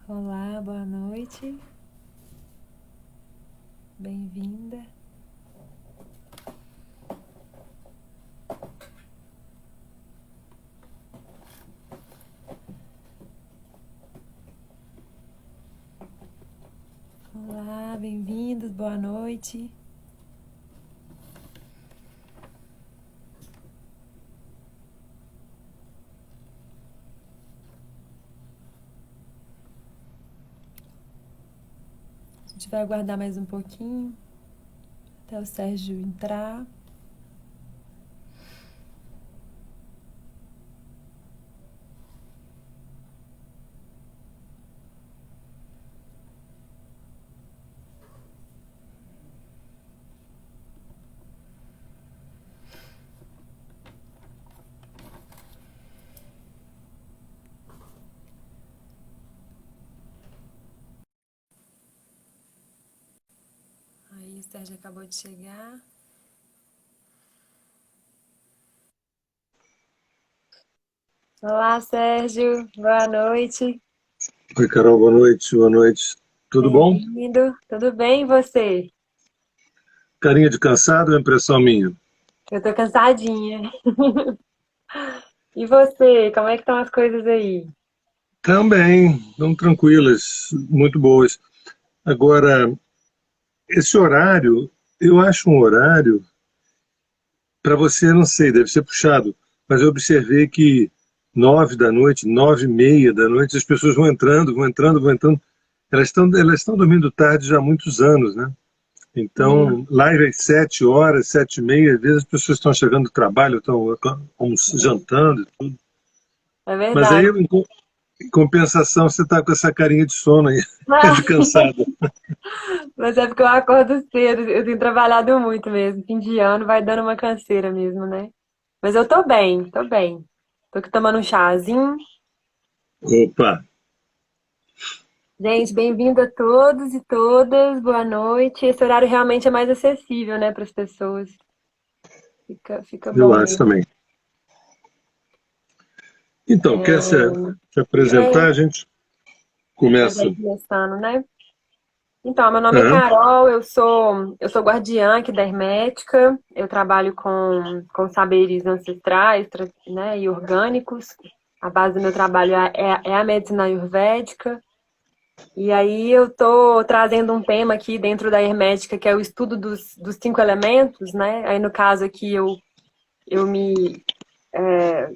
Olá, boa noite. Bem-vinda. Olá, bem-vindos, boa noite. A gente vai aguardar mais um pouquinho até o Sérgio entrar. Aí, o Sérgio acabou de chegar. Olá, Sérgio, boa noite. Oi, Carol, boa noite, boa noite. Tudo bom? Bem-vindo. Tudo bem, e você? Carinha de cansado ou é impressão minha? Eu tô cansadinha. E você, como é que estão as coisas aí? Também, estão tranquilas, muito boas. Agora, esse horário, eu acho um horário, para você, não sei, deve ser puxado, mas eu observei que 9 da noite, 9h30 da noite, as pessoas vão entrando, vão entrando, vão entrando. Elas estão dormindo tarde já há muitos anos, né? Sim, Então, live às 7 horas, 7h30, às vezes as pessoas estão chegando do trabalho, estão jantando. é Mas aí, verdade. em compensação, você está com essa carinha de sono aí, de cansado. Mas é porque eu acordo cedo, eu tenho trabalhado muito mesmo. Fim de ano vai dando uma canseira mesmo, né? Mas eu tô bem, tô bem. Tô aqui tomando um chazinho. Opa, Gente, bem-vindo a todos e todas. Boa noite. Esse horário realmente é mais acessível, né, para as pessoas. Fica eu bom acho mesmo. também. Então, quer se É, apresentar? A gente já vai começa. começando, né? Então, meu nome é Aham. Carol, eu sou guardiã aqui da Hermética. Eu trabalho com saberes ancestrais, né, e orgânicos. A base do meu trabalho é a medicina ayurvédica. E aí eu tô trazendo um tema aqui dentro da Hermética, que é o estudo dos 5 elementos, né? Aí no caso aqui eu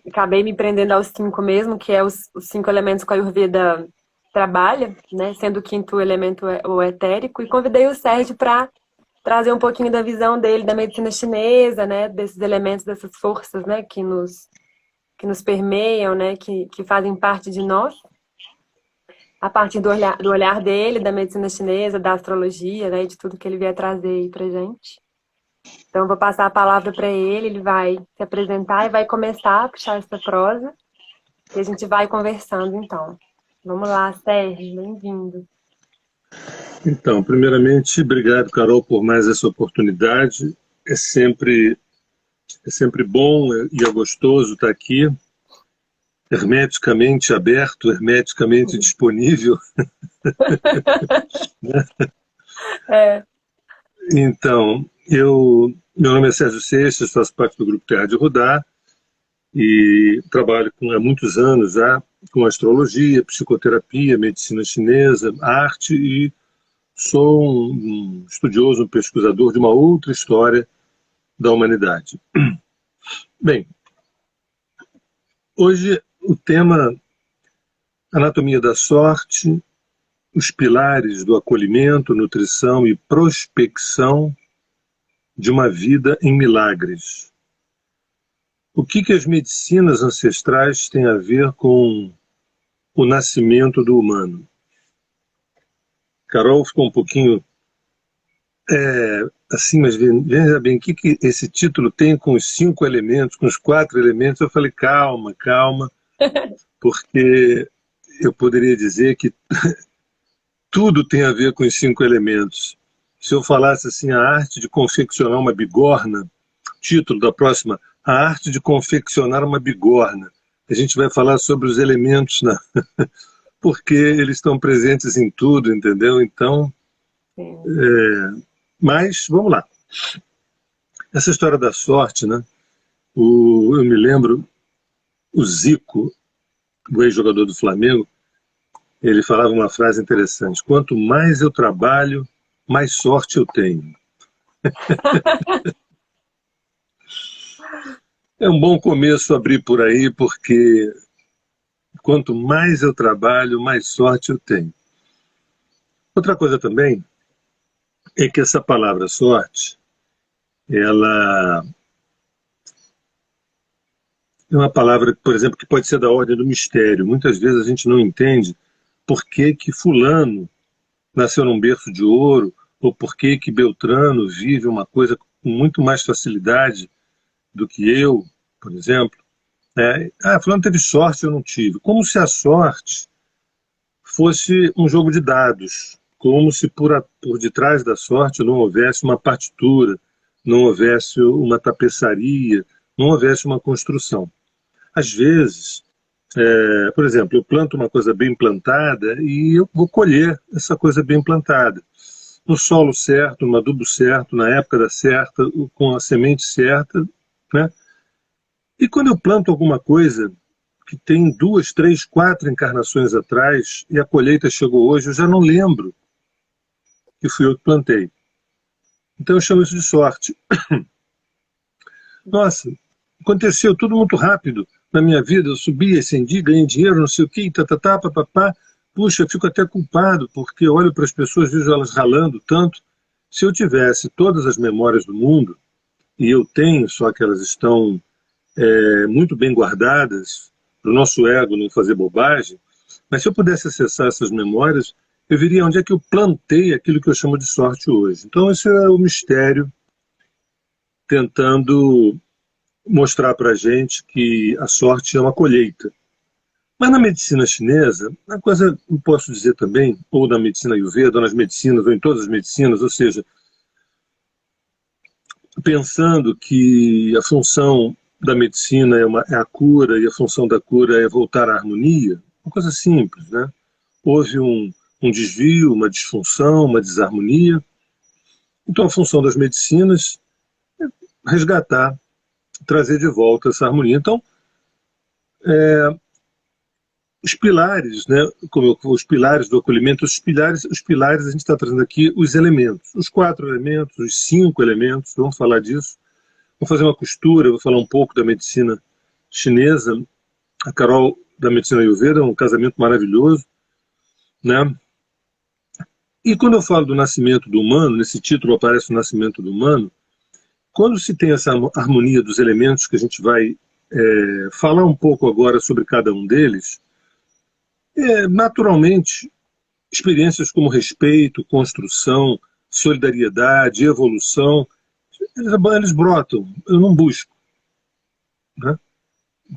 acabei me prendendo aos 5 mesmo, que é os 5 elementos que a Ayurveda trabalha, né? Sendo o quinto elemento o etérico. E convidei o Sérgio para trazer um pouquinho da visão dele da medicina chinesa, né? Desses elementos, dessas forças, né? Que nos permeiam, né? Que fazem parte de nós. A partir do olhar dele, da medicina chinesa, da astrologia, né? De tudo que ele vier trazer aí pra gente. Então, eu vou passar a palavra para ele, ele vai se apresentar e vai começar a puxar essa prosa. E a gente vai conversando, então. Vamos lá, Sérgio, bem-vindo. Então, primeiramente, obrigado, Carol, por mais essa oportunidade. É sempre, é sempre bom e é gostoso estar aqui, hermeticamente aberto, hermeticamente disponível. É, Então, meu nome é Sérgio Seixas, faço parte do Grupo Terra de Rudá, e trabalho há muitos anos já com astrologia, psicoterapia, medicina chinesa, arte e sou um estudioso, um pesquisador de uma outra história da humanidade. Bem, hoje o tema Anatomia da Sorte, os pilares do acolhimento, nutrição e prospecção de uma vida em milagres. O que as medicinas ancestrais têm a ver com o nascimento do humano? Carol ficou um pouquinho assim, mas veja bem, o que esse título tem com os 5 elementos, com os 4 elementos? Eu falei, calma, calma, porque eu poderia dizer que tudo tem a ver com os 5 elementos. Se eu falasse assim, a arte de confeccionar uma bigorna, título da próxima, a arte de confeccionar uma bigorna. A gente vai falar sobre os elementos porque eles estão presentes em tudo, entendeu? Então, mas, vamos lá. Essa história da sorte, né? Eu me lembro, o Zico, o ex-jogador do Flamengo, ele falava uma frase interessante: quanto mais eu trabalho, mais sorte eu tenho. É um bom começo abrir por aí, porque quanto mais eu trabalho, mais sorte eu tenho. Outra coisa também é que essa palavra sorte, ela é uma palavra, por exemplo, que pode ser da ordem do mistério. Muitas vezes a gente não entende por que que fulano nasceu num berço de ouro, ou por que que Beltrano vive uma coisa com muito mais facilidade do que eu, por exemplo. Fulano teve sorte, eu não tive. Como se a sorte fosse um jogo de dados, como se por detrás da sorte não houvesse uma partitura, não houvesse uma tapeçaria, não houvesse uma construção. Às vezes, por exemplo, eu planto uma coisa bem plantada e eu vou colher essa coisa bem plantada. No solo certo, no adubo certo, na época certa, com a semente certa, né? E quando eu planto alguma coisa que tem 2, 3, 4 encarnações atrás e a colheita chegou hoje, eu já não lembro que fui eu que plantei. Então eu chamo isso de sorte. Nossa, aconteceu tudo muito rápido na minha vida, eu subi, ascendi, ganhei dinheiro, não sei o que, papapá. Puxa, eu fico até culpado, porque eu olho para as pessoas, vejo elas ralando tanto. Se eu tivesse todas as memórias do mundo, e eu tenho, só que elas estão muito bem guardadas, para o nosso ego não fazer bobagem, mas se eu pudesse acessar essas memórias, eu veria onde é que eu plantei aquilo que eu chamo de sorte hoje. Então esse é o mistério, tentando mostrar para a gente que a sorte é uma colheita. Mas na medicina chinesa, a coisa, eu posso dizer também, ou na medicina Ayurveda, ou nas medicinas, ou em todas as medicinas, ou seja, pensando que a função da medicina é a cura e a função da cura é voltar à harmonia, uma coisa simples, né? Houve um desvio, uma disfunção, uma desarmonia. Então a função das medicinas é resgatar, trazer de volta essa harmonia. Então, os pilares, né, os pilares do acolhimento, os pilares a gente está trazendo aqui os elementos, os 4 elementos, os 5 elementos, vamos falar disso. Vou fazer uma costura, vou falar um pouco da medicina chinesa. A Carol, da medicina Ayurveda, é um casamento maravilhoso, né? E quando eu falo do nascimento do humano, nesse título aparece o nascimento do humano, quando se tem essa harmonia dos elementos, que a gente vai falar um pouco agora sobre cada um deles, naturalmente, experiências como respeito, construção, solidariedade, evolução, eles brotam, eu não busco, né?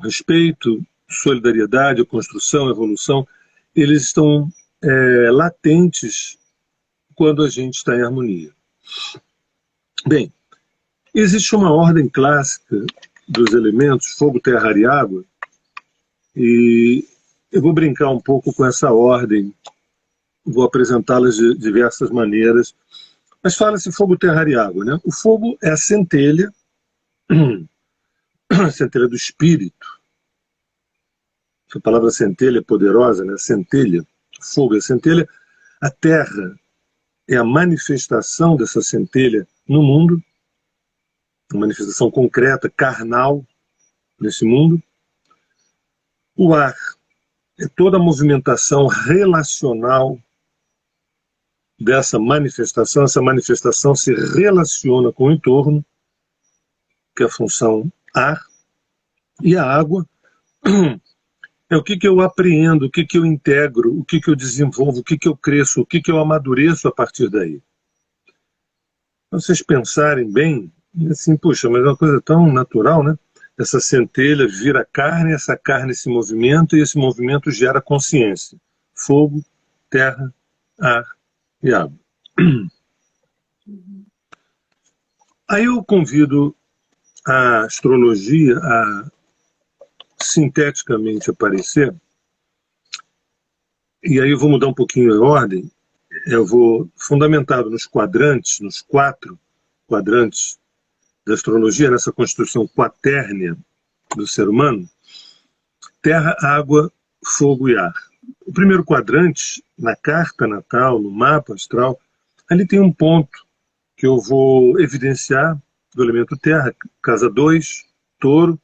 Respeito, solidariedade, construção, evolução, eles estão latentes quando a gente está em harmonia. Bem, existe uma ordem clássica dos elementos, fogo, terra, ar e água, e eu vou brincar um pouco com essa ordem, vou apresentá-las de diversas maneiras, mas fala-se fogo, terra, ar e água, né? O fogo é a centelha, a centelha do espírito. Essa palavra centelha é poderosa, né? Centelha, fogo é centelha. A terra é a manifestação dessa centelha no mundo, uma manifestação concreta, carnal, nesse mundo. O ar é toda a movimentação relacional dessa manifestação. Essa manifestação se relaciona com o entorno, que é a função ar. E a água é o que eu apreendo, o que eu integro, o que eu desenvolvo, o que eu cresço, o que eu amadureço a partir daí. Para vocês pensarem bem, assim, puxa, mas é uma coisa tão natural, né? Essa centelha vira carne, essa carne se movimenta e esse movimento gera consciência. Fogo, terra, ar e água. Aí eu convido a astrologia a sinteticamente aparecer E aí eu vou mudar um pouquinho a ordem, eu vou, fundamentado nos quadrantes, nos 4 quadrantes da astrologia, nessa constituição quatérnia do ser humano, terra, água, fogo e ar. O primeiro quadrante, na carta natal, no mapa astral, ali tem um ponto que eu vou evidenciar do elemento terra, casa 2, touro,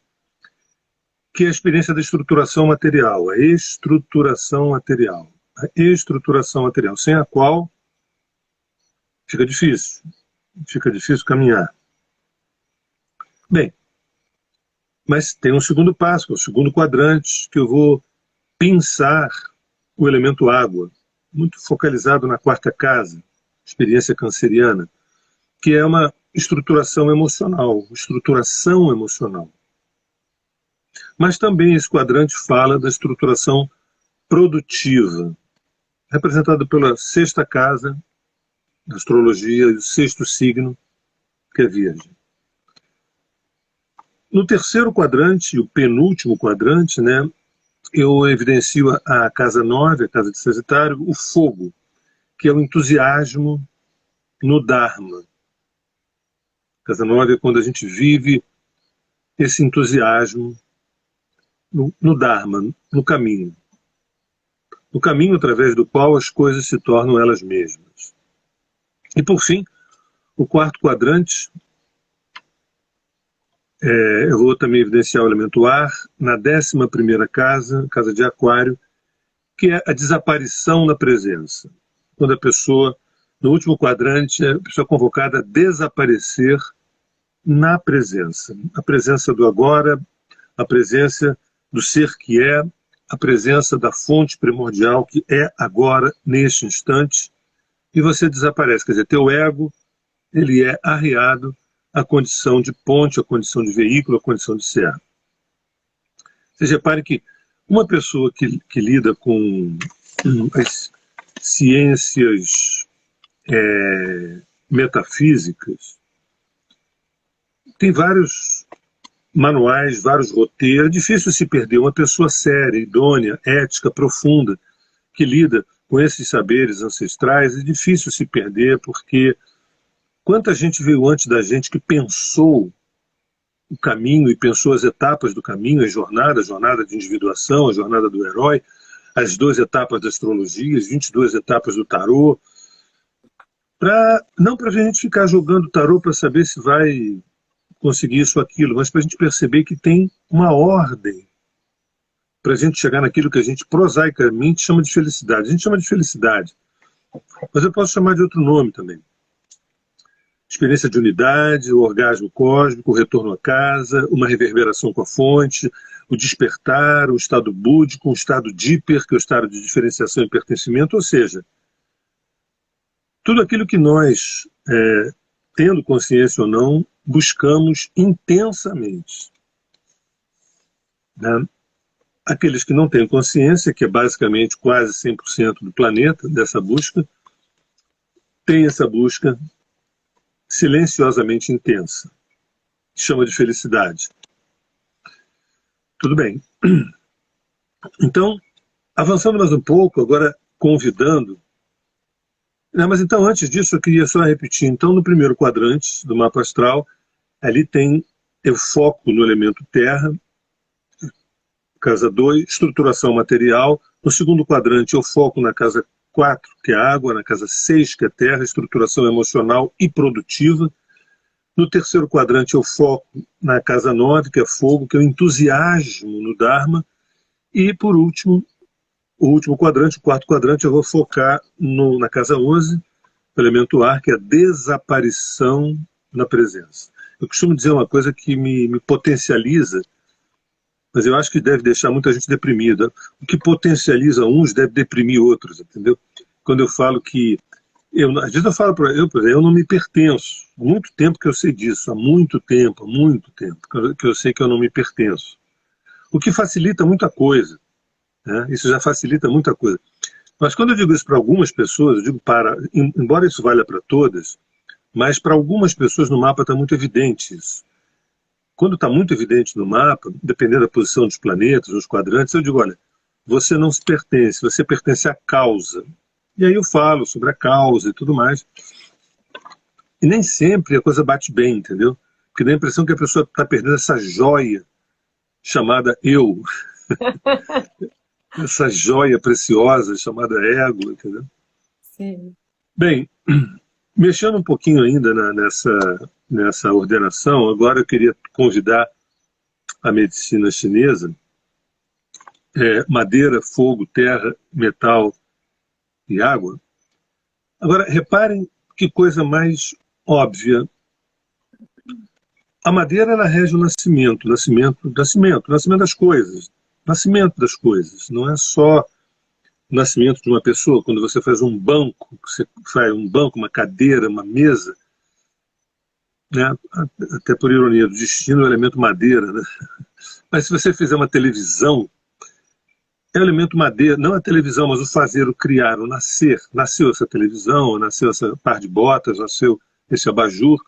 que é a experiência da estruturação material, a estruturação material. A estruturação material, sem a qual fica difícil caminhar. Bem, mas tem um segundo passo, que é o segundo quadrante, que eu vou pensar o elemento água, muito focalizado na 4ª casa, experiência canceriana, que é uma estruturação emocional, Mas também esse quadrante fala da estruturação produtiva, representada pela 6ª casa da astrologia e o 6º signo, que é Virgem. No terceiro quadrante, o penúltimo quadrante, né, eu evidencio a casa 9, a casa de Sagitário, o fogo, que é o entusiasmo no Dharma. Casa 9 é quando a gente vive esse entusiasmo no Dharma, no caminho. No caminho através do qual as coisas se tornam elas mesmas. E por fim, o 4º quadrante, eu vou também evidenciar o elemento ar, na 11ª casa, casa de Aquário, que é a desaparição na presença. Quando a pessoa, no último quadrante, a pessoa é convocada a desaparecer na presença. A presença do agora, a presença do ser que é, a presença da fonte primordial que é agora, neste instante, e você desaparece. Quer dizer, teu ego, ele é arriado à condição de ponte, à condição de veículo, à condição de ser. Vocês reparem que uma pessoa que lida com as ciências metafísicas tem vários manuais, vários roteiros. É difícil se perder uma pessoa séria, idônea, ética, profunda, que lida com esses saberes ancestrais. É difícil se perder, porque quanta gente veio antes da gente que pensou o caminho e pensou as etapas do caminho, a jornada de individuação, a jornada do herói, as 2 etapas da astrologia, as 22 etapas do tarô, não para a gente ficar jogando tarô para saber se vai conseguir isso ou aquilo, mas para a gente perceber que tem uma ordem para a gente chegar naquilo que a gente prosaicamente chama de felicidade. A gente chama de felicidade, mas eu posso chamar de outro nome também. Experiência de unidade, o orgasmo cósmico, o retorno à casa, uma reverberação com a fonte, o despertar, o estado búdico, um estado díper, que é o estado de diferenciação e pertencimento, ou seja, tudo aquilo que nós, tendo consciência ou não, buscamos intensamente. Né? Aqueles que não têm consciência, que é basicamente quase 100% do planeta, dessa busca, têm essa busca silenciosamente intensa. Chama de felicidade. Tudo bem. Então, avançando mais um pouco, agora convidando. Não, mas então, antes disso, eu queria só repetir. Então, no primeiro quadrante do mapa astral, ali tem o foco no elemento terra, casa 2, estruturação material. No segundo quadrante, eu foco na casa 4, que é água, na casa 6, que é terra, estruturação emocional e produtiva. No terceiro quadrante, eu foco na casa 9, que é fogo, que é o entusiasmo no Dharma. E, por último, o último quadrante, o 4º quadrante, eu vou focar na casa 11, o elemento ar, que é a desaparição na presença. Eu costumo dizer uma coisa que me potencializa, mas eu acho que deve deixar muita gente deprimida. O que potencializa uns deve deprimir outros, entendeu? Quando eu falo que... às vezes eu falo para eu não me pertenço. Há muito tempo que eu sei disso, há muito tempo que eu sei que eu não me pertenço. O que facilita muita coisa, né? Isso já facilita muita coisa. Mas quando eu digo isso para algumas pessoas, eu digo embora isso valha para todas, mas para algumas pessoas no mapa está muito evidente isso. Quando está muito evidente no mapa, dependendo da posição dos planetas, dos quadrantes, eu digo, olha, você não se pertence, você pertence à causa. E aí eu falo sobre a causa e tudo mais. E nem sempre a coisa bate bem, entendeu? Porque dá a impressão que a pessoa está perdendo essa joia chamada eu, essa joia preciosa chamada ego, entendeu? Sim. Bem, mexendo um pouquinho ainda nessa ordenação, agora eu queria convidar a medicina chinesa, madeira, fogo, terra, metal e água. Agora, reparem que coisa mais óbvia. A madeira, ela rege o nascimento das coisas. Nascimento das coisas. Não é só o nascimento de uma pessoa. Quando você faz um banco, uma cadeira, uma mesa, né? Até por ironia do destino, é o elemento madeira, né? Mas se você fizer uma televisão, é o elemento madeira, não a televisão, mas o fazer, o criar, o nascer. Nasceu essa televisão, nasceu essa par de botas, nasceu esse abajur.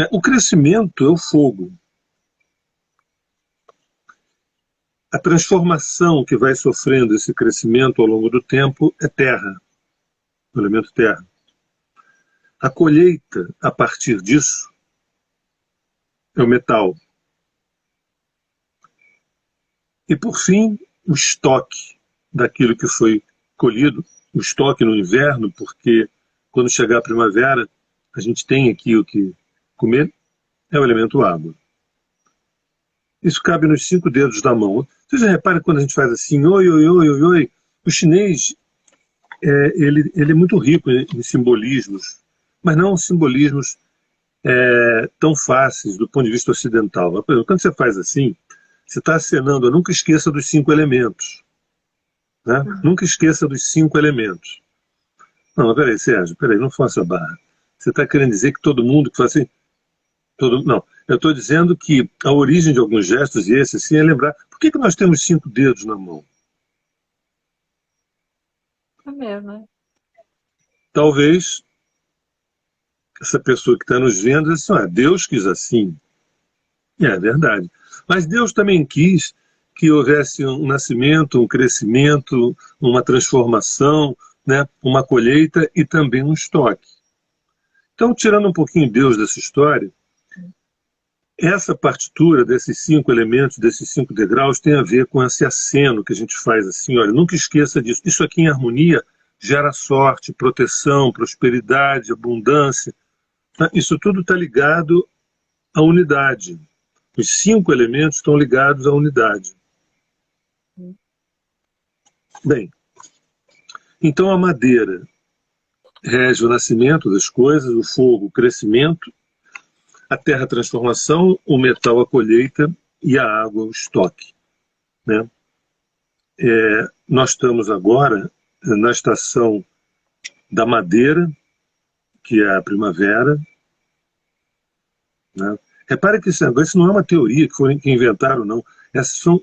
O crescimento é o fogo. A transformação que vai sofrendo esse crescimento ao longo do tempo é terra, o elemento terra. A colheita, a partir disso, é o metal. E, por fim, o estoque daquilo que foi colhido, o estoque no inverno, porque quando chegar a primavera, a gente tem aqui o que comer, é o elemento água. Isso cabe nos 5 dedos da mão. Você já repara quando a gente faz assim, oi, oi, oi, oi, oi? O chinês, ele é muito rico em simbolismos, mas não simbolismos tão fáceis do ponto de vista ocidental. Por exemplo, quando você faz assim, você está acenando, nunca esqueça dos 5 elementos. Né? Nunca esqueça dos 5 elementos. Não, peraí, Sérgio, não faça barra. Você está querendo dizer que todo mundo que faz assim... Não, eu estou dizendo que a origem de alguns gestos, e esse sim, é lembrar, por que nós temos 5 dedos na mão? É mesmo, né? Talvez essa pessoa que está nos vendo diz assim, Deus quis assim. É verdade. Mas Deus também quis que houvesse um nascimento, um crescimento, uma transformação, né, uma colheita e também um estoque. Então, tirando um pouquinho Deus dessa história, essa partitura desses 5 elementos, desses 5 degraus, tem a ver com esse aceno que a gente faz assim, olha, nunca esqueça disso. Isso aqui em harmonia gera sorte, proteção, prosperidade, abundância. Isso tudo está ligado à unidade. Os 5 elementos estão ligados à unidade. Bem, então a madeira rege o nascimento das coisas, o fogo o crescimento, a terra a transformação, o metal a colheita e a água o estoque. Né? Nós estamos agora na estação da madeira, que é a primavera. Né? Repare que isso não é uma teoria que inventaram, não. Essas são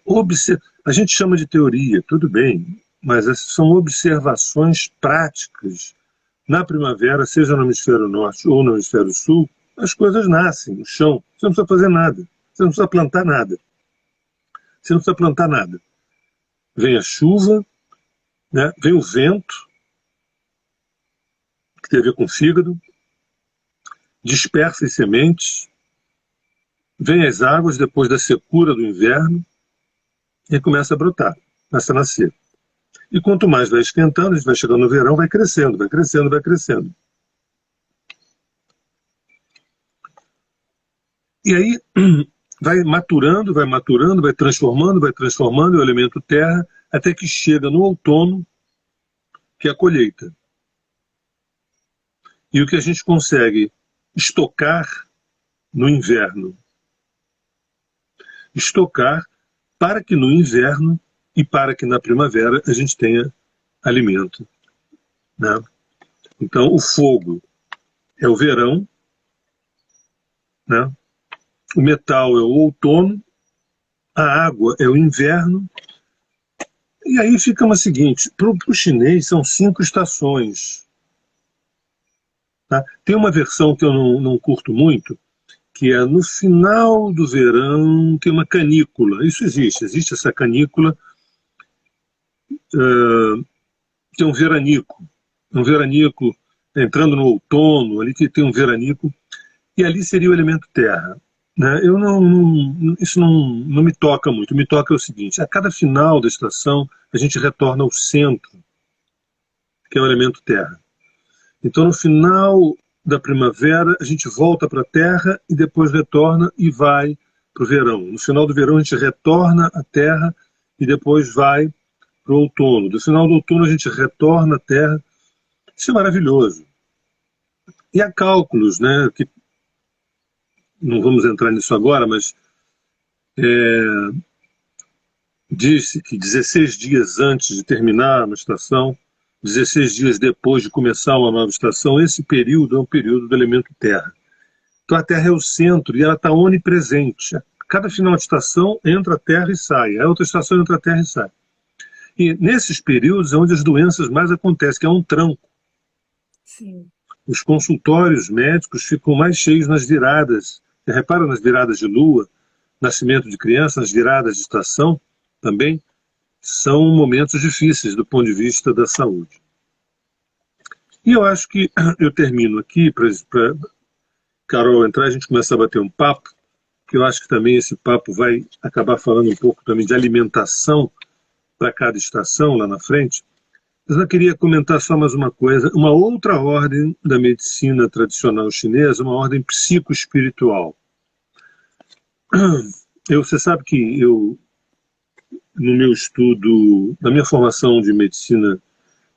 a gente chama de teoria, tudo bem, mas essas são observações práticas. Na primavera, seja no hemisfério norte ou no hemisfério sul, as coisas nascem no chão. Você não precisa fazer nada. Você não precisa plantar nada. Você não precisa plantar nada. Vem a chuva, né? Vem o vento, que tem a ver com o fígado, dispersa as sementes, vem as águas depois da secura do inverno e começa a brotar, começa a nascer. E quanto mais vai esquentando, a gente vai chegando no verão, vai crescendo, vai crescendo, vai crescendo. E aí vai maturando, vai transformando o elemento terra, até que chega no outono, que é a colheita. E o que a gente consegue estocar no inverno. Estocar para que no inverno e para que na primavera a gente tenha alimento. Né? Então o fogo é o verão, né? O metal é o outono, a água é o inverno, e aí fica uma seguinte, para o chinês são 5 estações. Tá? Tem uma versão que eu não curto muito, que é no final do verão tem uma canícula, isso existe essa canícula, tem um veranico entrando no outono, ali que tem um veranico, e ali seria o elemento terra. Né? Isso não me toca muito. Me toca o seguinte: a cada final da estação a gente retorna ao centro, que é o elemento terra. Então, no final da primavera, a gente volta para a terra e depois retorna e vai para o verão. No final do verão, a gente retorna à terra e depois vai para o outono. Do final do outono, a gente retorna à terra. Isso é maravilhoso. E há cálculos, né, que não vamos entrar nisso agora, mas diz-se que 16 dias antes de terminar uma estação, 16 dias depois de começar uma nova estação, esse período é um período do elemento terra. Então a terra é o centro e ela está onipresente. A cada final de estação entra a terra e sai, a outra estação entra a terra e sai. E nesses períodos é onde as doenças mais acontecem, que é um tranco. Sim. Os consultórios médicos ficam mais cheios nas viradas. Você repara nas viradas de lua, nascimento de criança, nas viradas de estação também, são momentos difíceis do ponto de vista da saúde. E eu acho que eu termino aqui, para Carol entrar, a gente começa a bater um papo, que eu acho que também esse papo vai acabar falando um pouco também de alimentação para cada estação lá na frente. Mas eu queria comentar só mais uma coisa, uma outra ordem da medicina tradicional chinesa, uma ordem psicoespiritual. Você sabe que eu, no meu estudo, na minha formação de medicina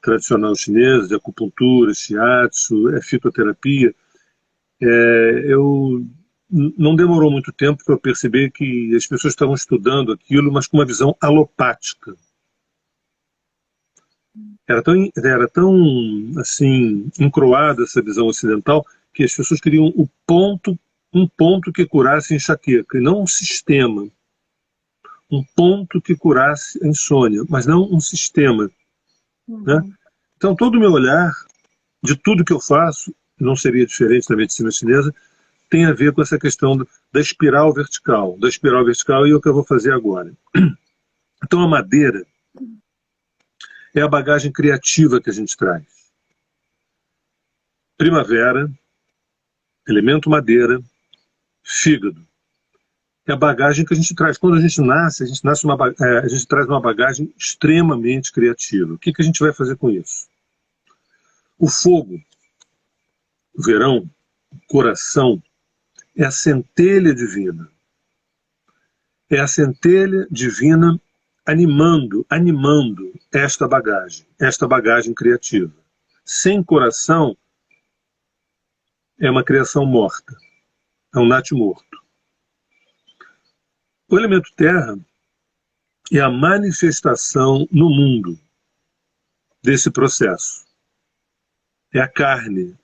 tradicional chinesa, de acupuntura, shiatsu, fitoterapia, eu não demorou muito tempo para eu perceber que as pessoas estavam estudando aquilo, mas com uma visão alopática. Era tão assim, encroada essa visão ocidental que as pessoas queriam um ponto que curasse a enxaqueca, e não um sistema. Um ponto que curasse a insônia, mas não um sistema. Né? Então, todo o meu olhar, de tudo que eu faço, não seria diferente da medicina chinesa, tem a ver com essa questão da espiral vertical. Da espiral vertical, e é o que eu vou fazer agora. Então, a madeira é a bagagem criativa que a gente traz. Primavera, elemento madeira, fígado. É a bagagem que a gente traz. Quando a gente nasce, a gente traz uma bagagem extremamente criativa. O que a gente vai fazer com isso? O fogo, o verão, o coração, é a centelha divina. É a centelha divina animando esta bagagem criativa. Sem coração, é uma criação morta, é um natimorto. O elemento terra é a manifestação no mundo desse processo. É a carne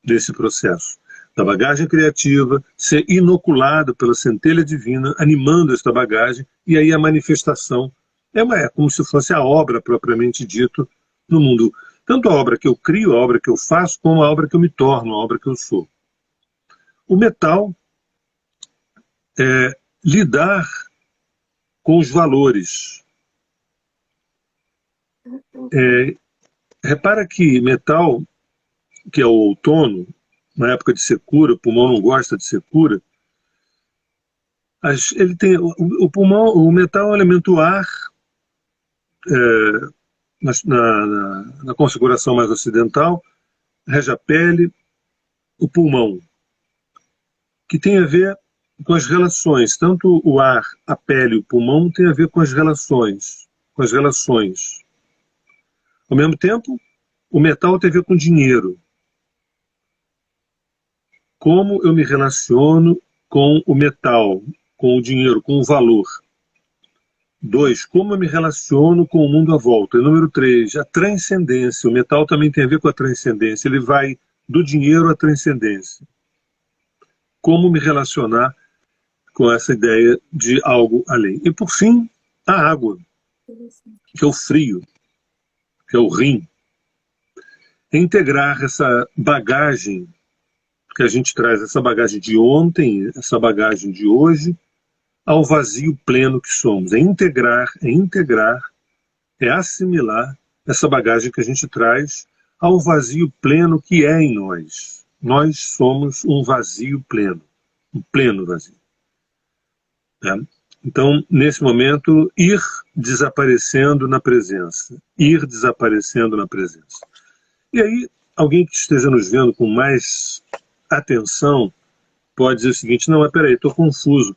desse processo. Da bagagem criativa ser inoculada pela centelha divina, animando esta bagagem, e aí a manifestação é como se fosse a obra propriamente dito no mundo. Tanto a obra que eu crio, a obra que eu faço, como a obra que eu me torno, a obra que eu sou. O metal é lidar com os valores. Repara que metal, que é o outono, na época de secura, o pulmão não gosta de secura, ele tem, o pulmão, o metal é um elemento ar, na configuração mais ocidental, rege a pele, o pulmão, que tem a ver com as relações, tanto o ar, a pele e o pulmão tem a ver com as relações, Ao mesmo tempo, o metal tem a ver com dinheiro. Como eu me relaciono com o metal, com o dinheiro, com o valor. 2, como eu me relaciono com o mundo à volta. E número 3, a transcendência. O metal também tem a ver com a transcendência. Ele vai do dinheiro à transcendência. Como me relacionar com essa ideia de algo além. E por fim, a água, que é o frio, que é o rim. É integrar essa bagagem que a gente traz, essa bagagem de ontem, essa bagagem de hoje, ao vazio pleno que somos. É integrar é assimilar essa bagagem que a gente traz ao vazio pleno que é em nós. Nós somos um vazio pleno, um pleno vazio. Né? Então, nesse momento, ir desaparecendo na presença. Ir desaparecendo na presença. E aí, alguém que esteja nos vendo com mais atenção pode dizer o seguinte: não, mas peraí, estou confuso.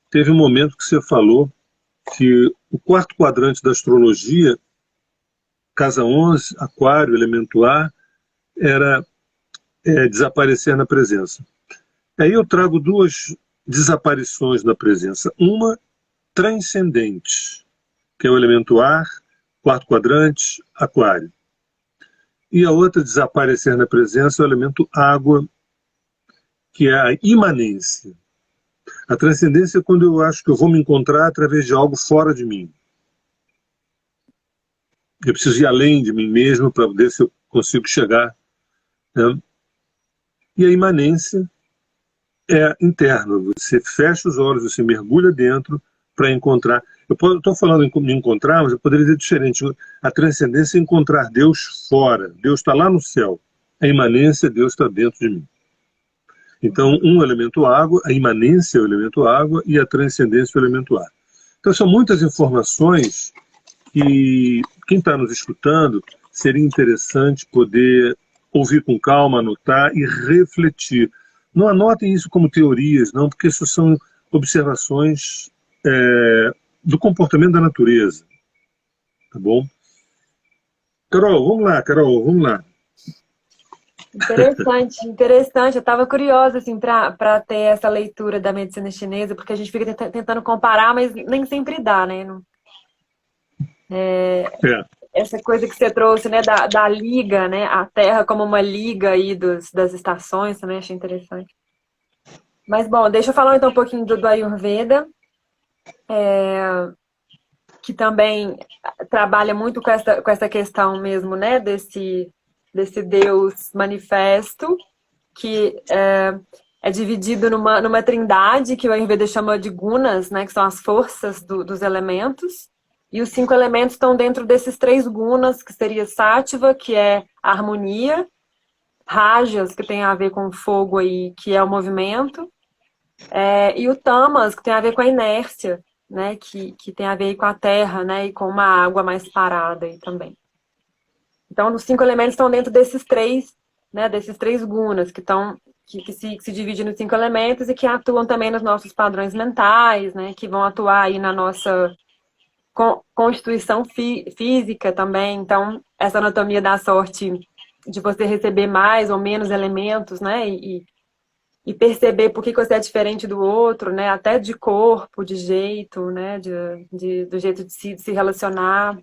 Teve um momento que você falou que o quarto quadrante da astrologia, casa 11, aquário, elemento ar, era desaparecer na presença. Aí eu trago duas desaparições na presença. Uma transcendente, que é o elemento ar, quarto quadrante, aquário. E a outra desaparecer na presença é o elemento água, que é a imanência. A transcendência é quando eu acho que eu vou me encontrar através de algo fora de mim. Eu preciso ir além de mim mesmo para ver se eu consigo chegar. Né? E a imanência é interna. Você fecha os olhos, você mergulha dentro para encontrar. Eu estou falando em me encontrar, mas eu poderia dizer diferente. A transcendência é encontrar Deus fora. Deus está lá no céu. A imanência, Deus está dentro de mim. Então, um elemento água, a imanência é o elemento água e a transcendência é o elemento ar. Então, são muitas informações que quem está nos escutando seria interessante poder ouvir com calma, anotar e refletir. Não anotem isso como teorias, não, porque isso são observações do comportamento da natureza. Tá bom? Carol, vamos lá. Interessante, interessante. Eu estava curiosa assim, para ter essa leitura da medicina chinesa, porque a gente fica tentando comparar, mas nem sempre dá, né? Essa coisa que você trouxe, né, da liga, né? A Terra como uma liga aí das estações, também achei interessante. Mas, bom, deixa eu falar então um pouquinho do Ayurveda, que também trabalha muito com essa questão mesmo, né, desse Deus manifesto, que é dividido numa trindade, que o Ayurveda chama de gunas, né, que são as forças dos elementos. E os 5 elementos estão dentro desses 3 gunas, que seria Sattva, que é a harmonia, Rajas, que tem a ver com o fogo aí, que é o movimento, e o Tamas, que tem a ver com a inércia, né, que tem a ver aí com a terra, né, e com uma água mais parada aí também. Então, os 5 elementos estão dentro desses 3, né, desses 3 gunas, que se dividem nos 5 elementos e que atuam também nos nossos padrões mentais, né, que vão atuar aí na nossa constituição física também. Então, essa anatomia da sorte de você receber mais ou menos elementos, né, e perceber por que você é diferente do outro, né, até de corpo, de jeito, né, do jeito de se relacionar.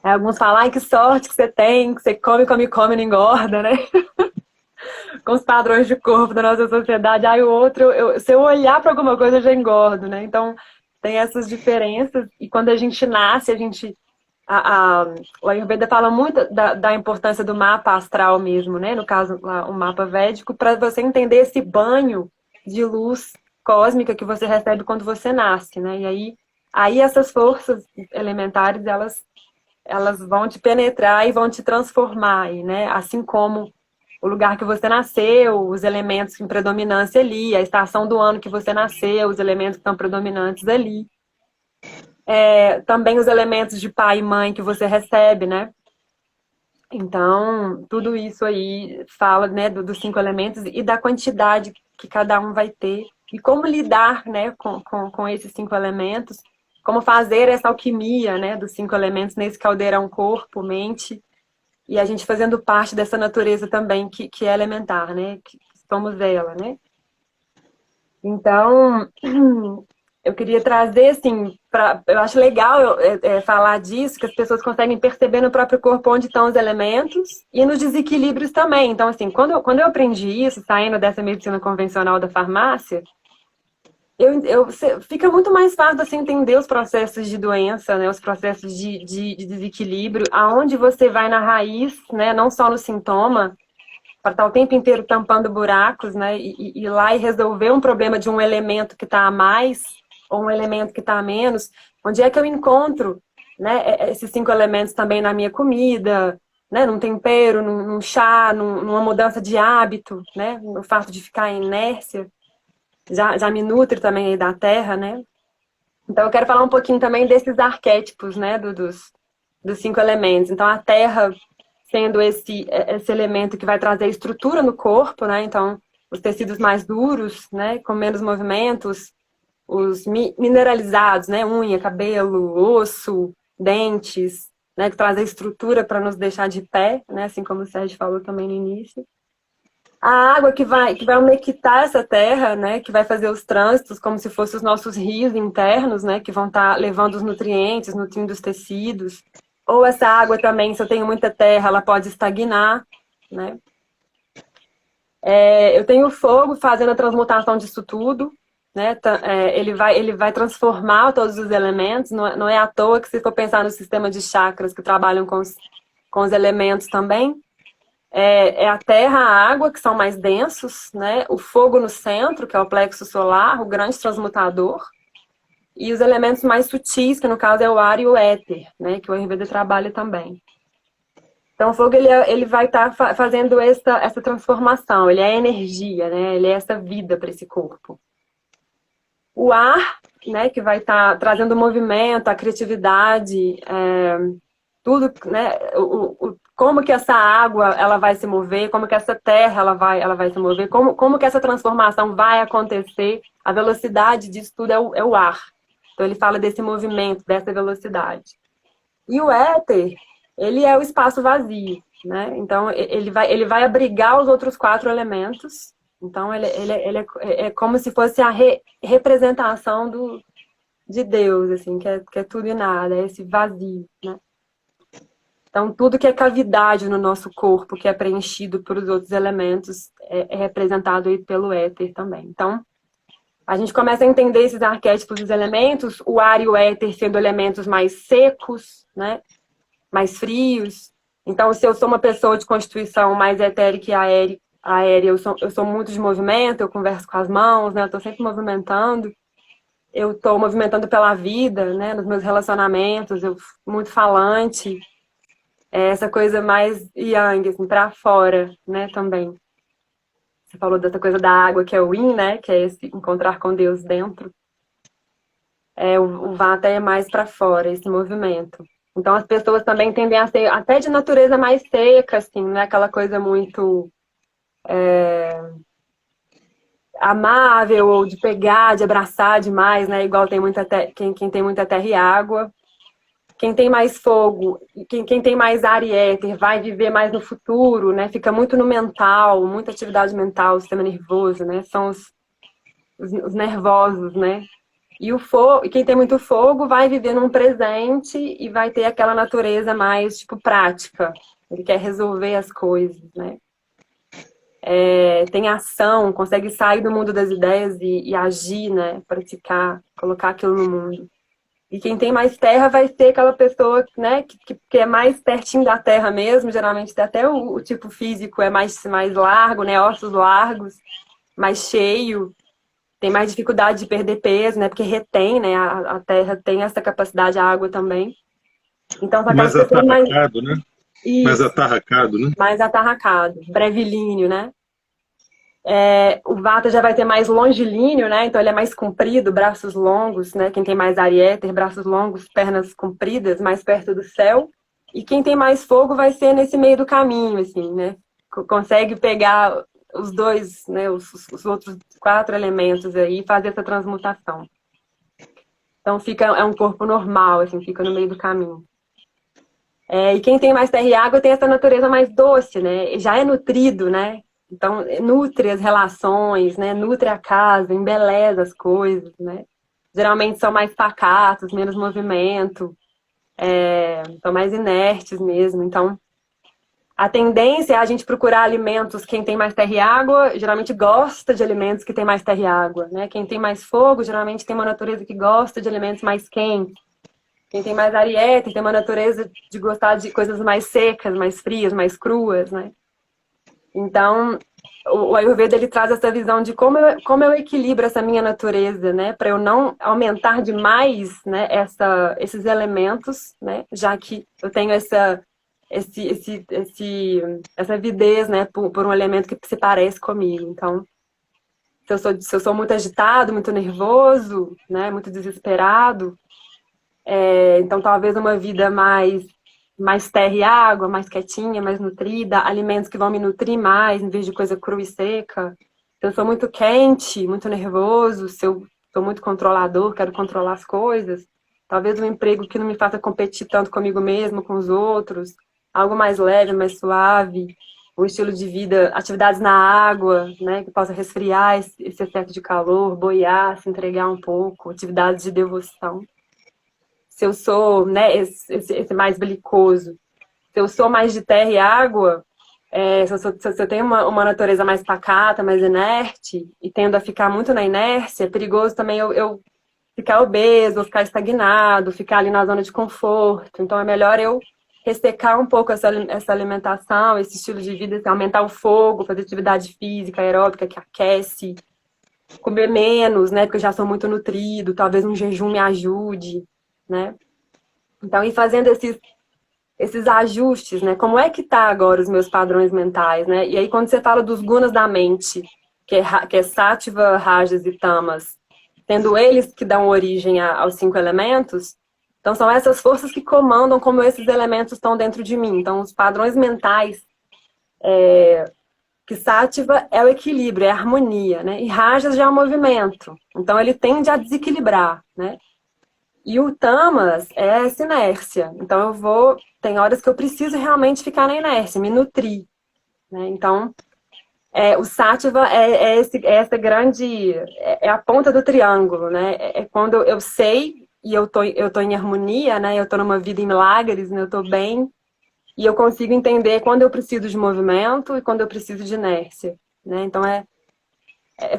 Alguns falam, ai, que sorte que você tem, que você come e não engorda, né? Com os padrões de corpo da nossa sociedade. Aí o outro, se eu olhar para alguma coisa, eu já engordo, né? Então, tem essas diferenças. E quando a gente nasce, o Ayurveda fala muito da importância do mapa astral mesmo, né? No caso, o mapa védico, para você entender esse banho de luz cósmica que você recebe quando você nasce, né? E aí essas forças elementares, elas vão te penetrar e vão te transformar, né? Assim como o lugar que você nasceu, os elementos em predominância ali, a estação do ano que você nasceu, os elementos que estão predominantes ali. Também os elementos de pai e mãe que você recebe, né? Então, tudo isso aí fala, né, dos 5 elementos e da quantidade que cada um vai ter e como lidar, né, com esses 5 elementos, como fazer essa alquimia, né, dos 5 elementos nesse caldeirão corpo, mente, e a gente fazendo parte dessa natureza também que é elementar, né, que somos ela, né. Então, eu queria trazer, assim, eu acho legal falar disso, que as pessoas conseguem perceber no próprio corpo onde estão os elementos e nos desequilíbrios também. Então, assim, quando eu aprendi isso, saindo dessa medicina convencional da farmácia, fica muito mais fácil você entender os processos de doença, né, os processos de desequilíbrio, aonde você vai na raiz, né, não só no sintoma, para estar o tempo inteiro tampando buracos, né, e ir lá e resolver um problema de um elemento que está a mais ou um elemento que está a menos. Onde é que eu encontro, né, esses 5 elementos também na minha comida, né, num tempero, num chá, numa mudança de hábito, né, no fato de ficar em inércia, já me nutre também aí da terra, né. Então eu quero falar um pouquinho também desses arquétipos, né, dos 5 elementos. Então a terra sendo esse elemento que vai trazer estrutura no corpo, né, então os tecidos mais duros, né, com menos movimentos, os mineralizados, né, unha, cabelo, osso, dentes, né, que trazem estrutura para nos deixar de pé, né, assim como o Sérgio falou também no início. A água que vai umectar essa terra, né, que vai fazer os trânsitos como se fossem os nossos rios internos, né, que vão estar levando os nutrientes, nutrindo os tecidos. Ou essa água também, se eu tenho muita terra, ela pode estagnar, né. Eu tenho o fogo fazendo a transmutação disso tudo, né? Ele vai transformar todos os elementos, não é à toa que se for pensar no sistema de chakras que trabalham com os elementos também, é a terra, a água, que são mais densos, né? O fogo no centro, que é o plexo solar, o grande transmutador, e os elementos mais sutis, que no caso é o ar e o éter, né? Que o Ayurveda trabalha também. Então o fogo ele vai estar fazendo essa transformação, ele é energia, né? Ele é essa vida para esse corpo. O ar, né, que vai estar trazendo movimento, a criatividade, tudo, né, como que essa água ela vai se mover, como que essa terra ela vai se mover, como que essa transformação vai acontecer, a velocidade disso tudo é o ar. Então ele fala desse movimento, dessa velocidade. E o éter, ele é o espaço vazio, né? Então ele vai abrigar os outros 4 elementos. Então, ele é como se fosse a representação de Deus, assim, que é tudo e nada, é esse vazio, né? Então, tudo que é cavidade no nosso corpo, que é preenchido por os outros elementos, é representado aí pelo éter também. Então, a gente começa a entender esses arquétipos dos elementos, o ar e o éter sendo elementos mais secos, né? Mais frios. Então, se eu sou uma pessoa de constituição mais etérica e aérea, eu sou muito de movimento, eu converso com as mãos, né? Eu estou sempre movimentando. Eu estou movimentando pela vida, né? Nos meus relacionamentos, eu muito falante. Essa coisa mais yang, assim, para fora, né? Também. Você falou dessa coisa da água, que é o yin, né? Que é esse encontrar com Deus dentro. O vata é mais para fora, esse movimento. Então as pessoas também tendem a ser até de natureza mais seca, assim, né? Aquela coisa muito amável, ou de pegar, de abraçar demais, né? Igual tem quem tem muita terra e água. Quem tem mais fogo, quem tem mais ar e éter, vai viver mais no futuro, né? Fica muito no mental, muita atividade mental, o sistema nervoso, né? São os nervosos, né? E quem tem muito fogo vai viver num presente e vai ter aquela natureza mais, tipo, prática. Ele quer resolver as coisas, né? Tem ação, consegue sair do mundo das ideias e agir, né? Praticar, colocar aquilo no mundo. E quem tem mais terra vai ser aquela pessoa, né, que é mais pertinho da terra mesmo, geralmente até o tipo físico é mais largo, né? Ossos largos, mais cheio, tem mais dificuldade de perder peso, né? Porque retém, né? A terra tem essa capacidade, a água também. Então, são aquelas Mais pessoas mais... atarracado, né? Mais Isso, atarracado, né? mais atarracado, brevilíneo, né? O vata já vai ter mais longilíneo, né? Então ele é mais comprido, braços longos, né? Quem tem mais ariéter, braços longos, pernas compridas, mais perto do céu. E quem tem mais fogo vai ser nesse meio do caminho, assim, né? Consegue pegar os dois, né? Os outros 4 elementos aí e fazer essa transmutação. Então é um corpo normal, assim, fica no meio do caminho. E quem tem mais terra e água tem essa natureza mais doce, né? Já é nutrido, né? Então, nutre as relações, né? Nutre a casa, embeleza as coisas, né? Geralmente são mais pacatos, menos movimento, são mais inertes mesmo. Então, a tendência é a gente procurar alimentos, quem tem mais terra e água, geralmente gosta de alimentos que tem mais terra e água, né? Quem tem mais fogo, geralmente tem uma natureza que gosta de alimentos mais quentes. Quem tem mais ariete tem uma natureza de gostar de coisas mais secas, mais frias, mais cruas, né? Então, o Ayurveda ele traz essa visão de como eu equilibro essa minha natureza, né, para eu não aumentar demais, né, esses elementos, né, já que eu tenho essa avidez, né, por um elemento que se parece comigo. Então, se eu sou muito agitado, muito nervoso, né, muito desesperado, então talvez uma vida mais terra e água, mais quietinha, mais nutrida, alimentos que vão me nutrir mais, em vez de coisa crua e seca. Se eu sou muito quente, muito nervoso, se eu sou muito controlador, quero controlar as coisas, talvez um emprego que não me faça competir tanto comigo mesmo, com os outros, algo mais leve, mais suave, um estilo de vida, atividades na água, né, que possa resfriar esse excesso de calor, boiar, se entregar um pouco, atividades de devoção. Se eu sou, né, esse mais belicoso, se eu sou mais de terra e água, se eu tenho uma natureza mais pacata, mais inerte, e tendo a ficar muito na inércia, é perigoso também eu ficar obeso, ou ficar estagnado, ficar ali na zona de conforto. Então é melhor eu ressecar um pouco essa alimentação, esse estilo de vida, assim, aumentar o fogo, fazer atividade física, aeróbica, que aquece, comer menos, né, porque eu já sou muito nutrido, talvez um jejum me ajude, né? Então, ir fazendo esses ajustes, né? Como é que tá agora os meus padrões mentais, né? E aí, quando você fala dos gunas da mente, que é Sattva, Rajas e Tamas, tendo eles que dão origem aos 5 elementos, então são essas forças que comandam como esses elementos estão dentro de mim. Então, os padrões mentais, que Sattva é o equilíbrio, é a harmonia, né? E Rajas já é o movimento. Então, ele tende a desequilibrar, né? E o Tamas é essa inércia. Então tem horas que eu preciso realmente ficar na inércia, me nutrir, né? Então, o Sattva essa grande, é a ponta do triângulo, né? É quando eu sei e eu tô em harmonia, né? Eu tô numa vida em milagres, né? Eu tô bem e eu consigo entender quando eu preciso de movimento e quando eu preciso de inércia, né? Então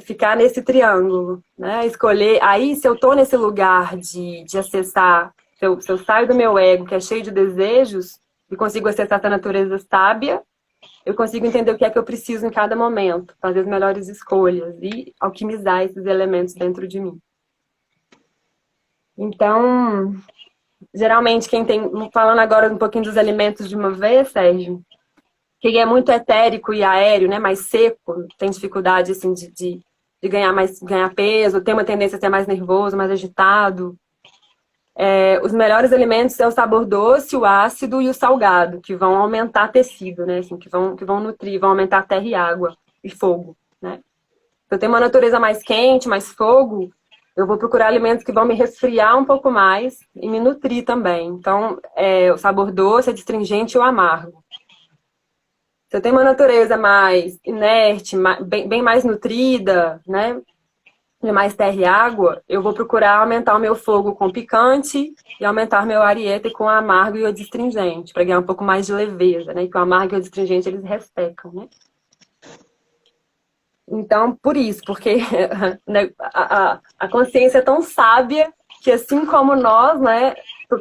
ficar nesse triângulo, né? Escolher. Aí, se eu tô nesse lugar de acessar, se eu saio do meu ego, que é cheio de desejos, e consigo acessar essa natureza sábia, eu consigo entender o que é que eu preciso em cada momento, fazer as melhores escolhas e alquimizar esses elementos dentro de mim. Então, geralmente, quem tem. Falando agora um pouquinho dos alimentos de uma vez, Sérgio, quem é muito etérico e aéreo, né, mais seco, tem dificuldade assim, de ganhar peso, tem uma tendência a ser mais nervoso, mais agitado. Os melhores alimentos é o sabor doce, o ácido e o salgado, que vão aumentar tecido, né, assim, que vão nutrir, vão aumentar terra e água e fogo, né. Se eu tenho uma natureza mais quente, mais fogo, eu vou procurar alimentos que vão me resfriar um pouco mais e me nutrir também. Então, o sabor doce, adstringente e o amargo. Se eu tenho uma natureza mais inerte, bem mais nutrida, né? Mais terra e água, eu vou procurar aumentar o meu fogo com picante e aumentar meu ariete com o amargo e o adstringente, para ganhar um pouco mais de leveza, né? Que o amargo e o adstringente, eles ressecam, né? Então, por isso, porque né, a consciência é tão sábia que, assim como nós, né?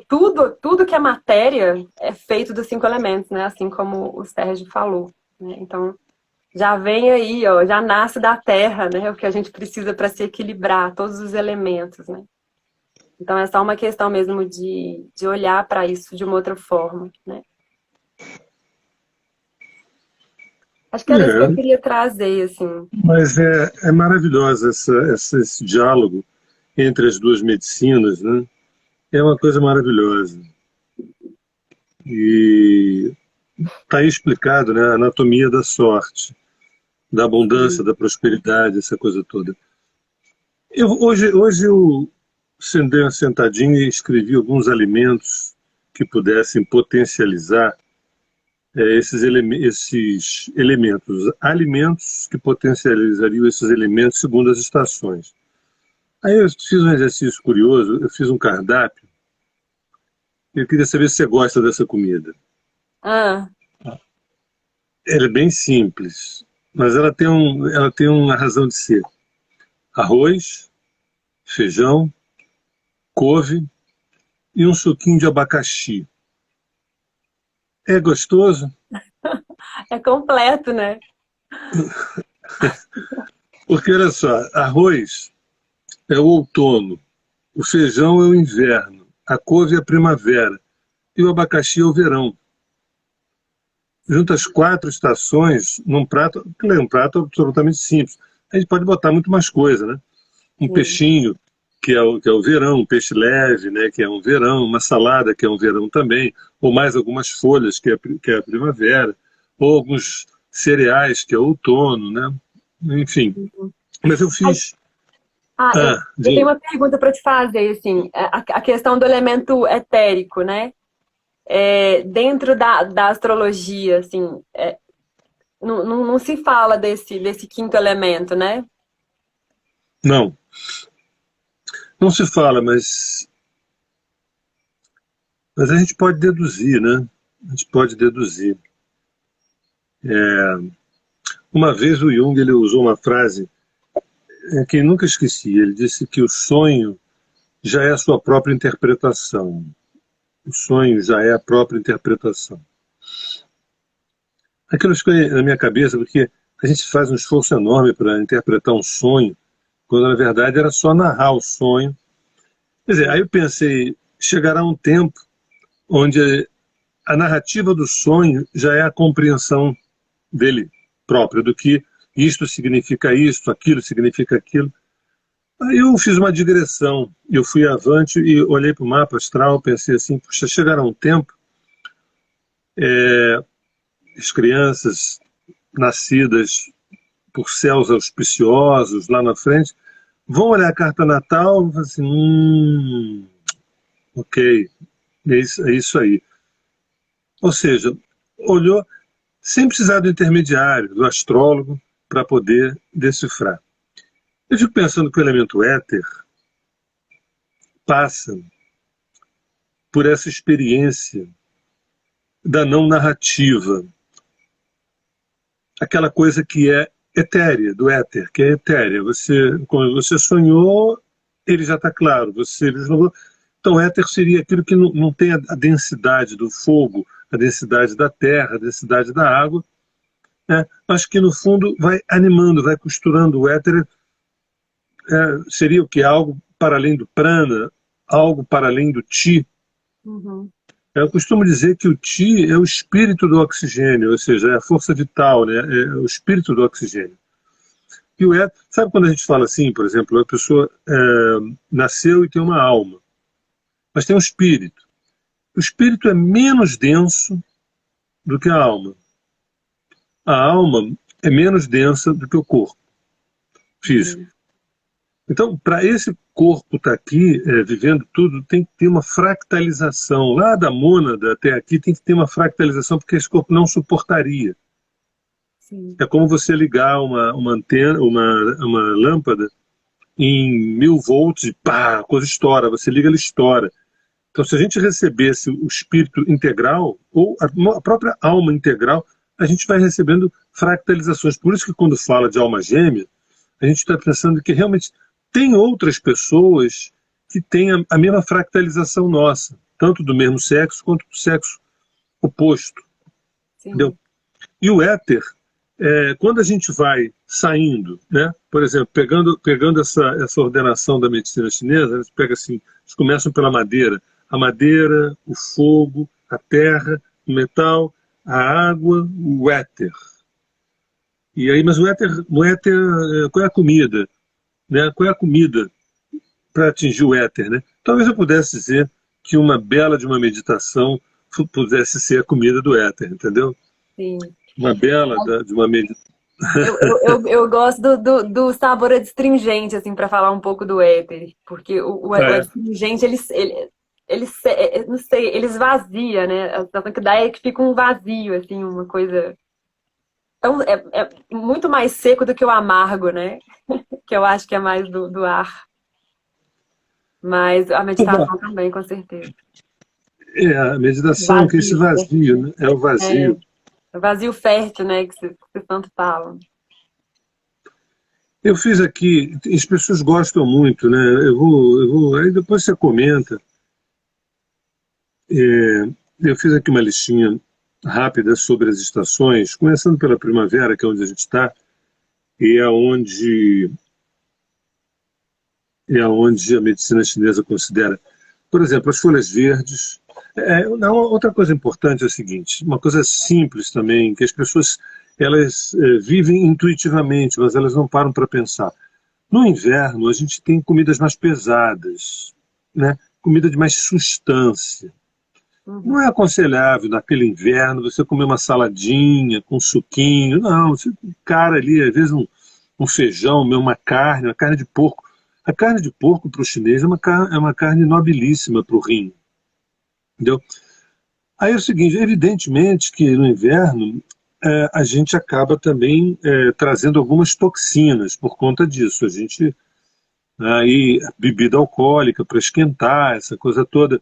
Tudo que é matéria é feito dos 5 elementos, né? Assim como o Sérgio falou, né? Então, já vem aí, ó, já nasce da terra, né? O que a gente precisa para se equilibrar, todos os elementos, né? Então, é só uma questão mesmo de olhar para isso de uma outra forma, né? Acho que era isso que eu queria trazer, assim. Mas é maravilhosa esse diálogo entre as duas medicinas, né? É uma coisa maravilhosa. E está aí explicado, né? A anatomia da sorte, da abundância, da prosperidade, essa coisa toda. Hoje eu dei uma sentadinha e escrevi alguns alimentos que pudessem potencializar esses elementos, alimentos que potencializariam esses elementos segundo as estações. Aí eu fiz um exercício curioso, eu fiz um cardápio, e eu queria saber se você gosta dessa comida. Ah, Ela é bem simples, mas ela tem uma razão de ser. Arroz, feijão, couve e um suquinho de abacaxi. É gostoso? é completo, né? Porque, olha só, arroz é o outono, o feijão é o inverno, a couve é a primavera e o abacaxi é o verão. Junta as 4 estações num prato, que é um prato absolutamente simples. A gente pode botar muito mais coisa, né? Um Sim. peixinho, que é o verão, um peixe leve, né, que é um verão, uma salada, que é um verão também, ou mais algumas folhas, que é a primavera, ou alguns cereais, que é o outono, né? Enfim. Mas eu fiz. Eu tenho Diga. uma pergunta para te fazer, assim, a questão do elemento etérico, né? Dentro da astrologia, assim, não se fala desse quinto elemento, né? Não, não se fala, mas a gente pode deduzir, né? A gente pode deduzir. Uma vez o Jung ele usou uma frase que eu nunca esqueci. Ele disse que o sonho já é a sua própria interpretação. O sonho já é a própria interpretação. Aquilo ficou na minha cabeça porque a gente faz um esforço enorme para interpretar um sonho, quando na verdade era só narrar o sonho. Quer dizer, aí eu pensei, chegará um tempo onde a narrativa do sonho já é a compreensão dele próprio, do que isto significa isto, aquilo significa aquilo. Aí eu fiz uma digressão, eu fui avante e olhei para o mapa astral, pensei assim, puxa, chegará um tempo, as crianças nascidas por céus auspiciosos lá na frente, vão olhar a carta natal e vão falar assim, ok, é isso aí. Ou seja, olhou sem precisar do intermediário, do astrólogo, para poder decifrar. Eu fico pensando que o elemento éter passa por essa experiência da não narrativa, aquela coisa que é etérea, do éter, que é etérea. Quando você sonhou, ele já está claro, você vislumbrou. Então, éter seria aquilo que não tem a densidade do fogo, a densidade da terra, a densidade da água, né? Mas que, no fundo, vai animando, vai costurando. O éter seria o que? Algo para além do prana, algo para além do ti. Uhum. Eu costumo dizer que o Ti é o espírito do oxigênio, ou seja, é a força vital, né? É o espírito do oxigênio. E o éter, sabe quando a gente fala assim, por exemplo, a pessoa nasceu e tem uma alma, mas tem um espírito. O espírito é menos denso do que a alma. A alma é menos densa do que o corpo físico. Entendi. Então, para esse corpo estar aqui, vivendo tudo, tem que ter uma fractalização. Lá da mônada até aqui tem que ter uma fractalização, porque esse corpo não suportaria. Sim. É como você ligar uma antena, uma lâmpada em 1000 volts e pá, a coisa estoura. Você liga, ela estoura. Então, se a gente recebesse o espírito integral, ou a própria alma integral, a gente vai recebendo fractalizações. Por isso que quando fala de alma gêmea, a gente está pensando que realmente tem outras pessoas que têm a mesma fractalização nossa, tanto do mesmo sexo quanto do sexo oposto. Entendeu? Sim. E o éter, quando a gente vai saindo, né? Por exemplo, pegando essa ordenação da medicina chinesa, eles pegam assim, eles começam pela madeira. A madeira, o fogo, a terra, o metal, a água, o éter. E aí, mas o éter, qual é a comida? Né? Qual é a comida para atingir o éter? Né? Talvez eu pudesse dizer que uma bela de uma meditação pudesse ser a comida do éter, entendeu? Sim. Uma bela de uma meditação. Eu gosto do sabor adstringente, assim, para falar um pouco do éter, porque o É, adstringente, não sei, ele esvazia, né? A sensação que dá é que fica um vazio, assim, uma coisa. Então, é muito mais seco do que o amargo, né? Que eu acho que é mais do ar. Mas a meditação também, com certeza. a meditação, que é esse Vazio, vazio, né? É o vazio. vazio fértil, né? Que vocês tanto falam. Eu fiz aqui, as pessoas gostam muito, né? Aí depois você comenta. Eu fiz aqui uma listinha rápida sobre as estações, começando pela primavera, que é onde a gente está, e é onde a medicina chinesa considera, por exemplo, as folhas verdes. Outra coisa importante é o seguinte, uma coisa simples também, que as pessoas elas vivem intuitivamente, mas elas não param para pensar. No inverno, a gente tem comidas mais pesadas, né? Comida de mais substância. Não é aconselhável naquele inverno você comer uma saladinha com suquinho, não. Você cara ali, às vezes um feijão, uma carne de porco. A carne de porco para o chinês é uma carne nobilíssima para o rim, entendeu? Aí é o seguinte, evidentemente que no inverno a gente acaba também trazendo algumas toxinas por conta disso. A gente aí bebida alcoólica para esquentar, essa coisa toda.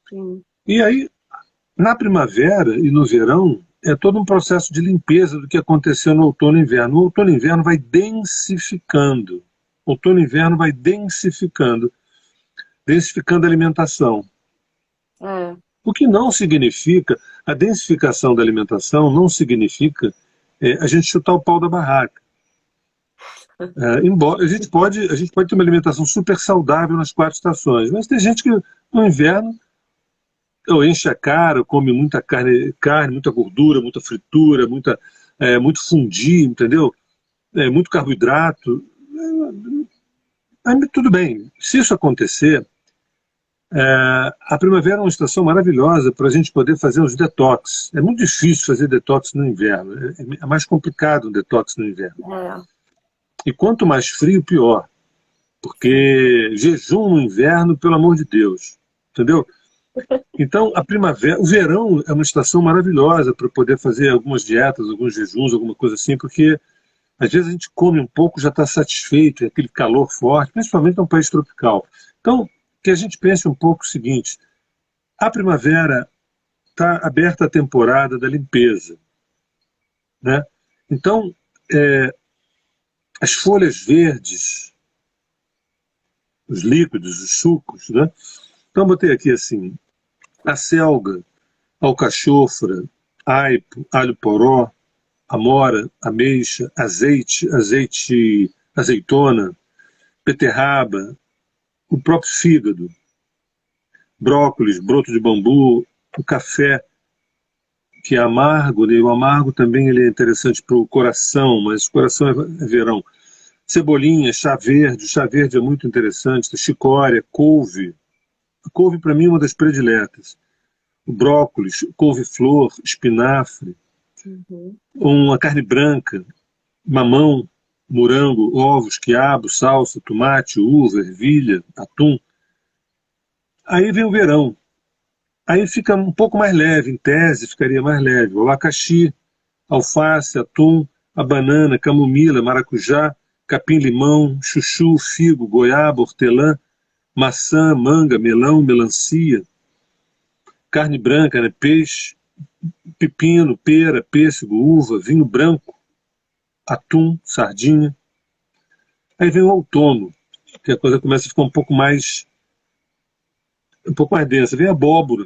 Sim. E aí, na primavera e no verão, é todo um processo de limpeza do que aconteceu no outono e inverno. O outono e inverno vai densificando. O outono e inverno vai densificando a alimentação. É. O que não significa, a densificação da alimentação não significa a gente chutar o pau da barraca. Embora a gente pode ter uma alimentação super saudável nas 4 estações, mas tem gente que no inverno ou enche a cara, come muita carne, muita gordura, muita fritura, muito fundi, entendeu? Muito carboidrato. Tudo bem. Se isso acontecer, a primavera é uma estação maravilhosa para a gente poder fazer os detox. É muito difícil fazer detox no inverno. É mais complicado um detox no inverno. E quanto mais frio, pior. Porque jejum no inverno, pelo amor de Deus. Entendeu? Então, a primavera, o verão é uma estação maravilhosa para poder fazer algumas dietas, alguns jejuns, alguma coisa assim, porque às vezes a gente come um pouco, já está satisfeito, é aquele calor forte, principalmente num país tropical. Então, que a gente pense um pouco o seguinte: a primavera está aberta a temporada da limpeza, né? Então, as folhas verdes, os líquidos, os sucos, né? Então, botei aqui assim: a selga, alcachofra, aipo, alho poró, amora, ameixa, azeitona, beterraba, o próprio fígado, brócolis, broto de bambu, o café, que é amargo, né? O amargo também ele é interessante para o coração, mas o coração é verão. Cebolinha, o chá verde é muito interessante, chicória, couve. A couve para mim é uma das prediletas. O brócolis, couve-flor, espinafre, uma carne branca, mamão, morango, ovos, quiabo, salsa, tomate, uva, ervilha, atum. Aí vem o verão. Aí fica um pouco mais leve, em tese ficaria mais leve. O abacaxi, alface, atum, a banana, camomila, maracujá, capim-limão, chuchu, figo, goiaba, hortelã, maçã, manga, melão, melancia, carne branca, né, peixe, pepino, pera, pêssego, uva, vinho branco, atum, sardinha. Aí vem o outono, que a coisa começa a ficar um pouco mais densa. Vem a abóbora,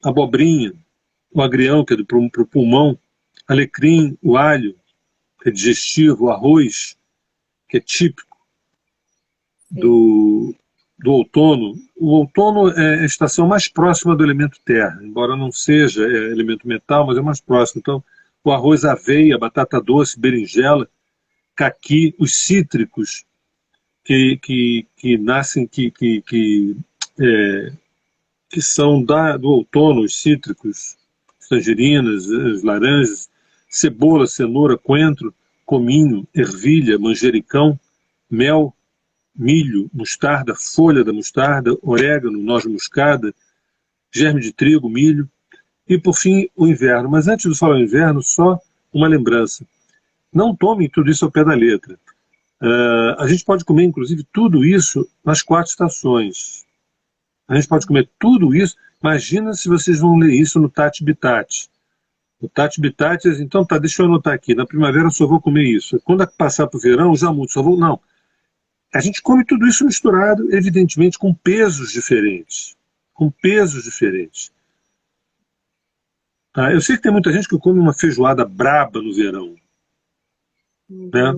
abobrinha, o agrião, que é para o pulmão, alecrim, o alho, que é digestivo, o arroz, que é típico do outono. O outono é a estação mais próxima do elemento terra, embora não seja elemento metal, mas é mais próximo. Então, o arroz, aveia, batata doce, berinjela, caqui, os cítricos que nascem, que são do outono, os cítricos, tangerinas, as laranjas, cebola, cenoura, coentro, cominho, ervilha, manjericão, mel, milho, mostarda, folha da mostarda, orégano, noz moscada, germe de trigo, milho e, por fim, o inverno. Mas antes de falar o inverno, só uma lembrança. Não tomem tudo isso ao pé da letra. A gente pode comer, inclusive, tudo isso nas 4 estações. A gente pode comer tudo isso. Imagina se vocês vão ler isso no Tati Bitati. O Tati Bitati, então tá, deixa eu anotar aqui. Na primavera eu só vou comer isso. Quando passar para o verão, já mudo, só vou. Não. A gente come tudo isso misturado, evidentemente, com pesos diferentes. Com pesos diferentes. Tá? Eu sei que tem muita gente que come uma feijoada braba no verão. Né?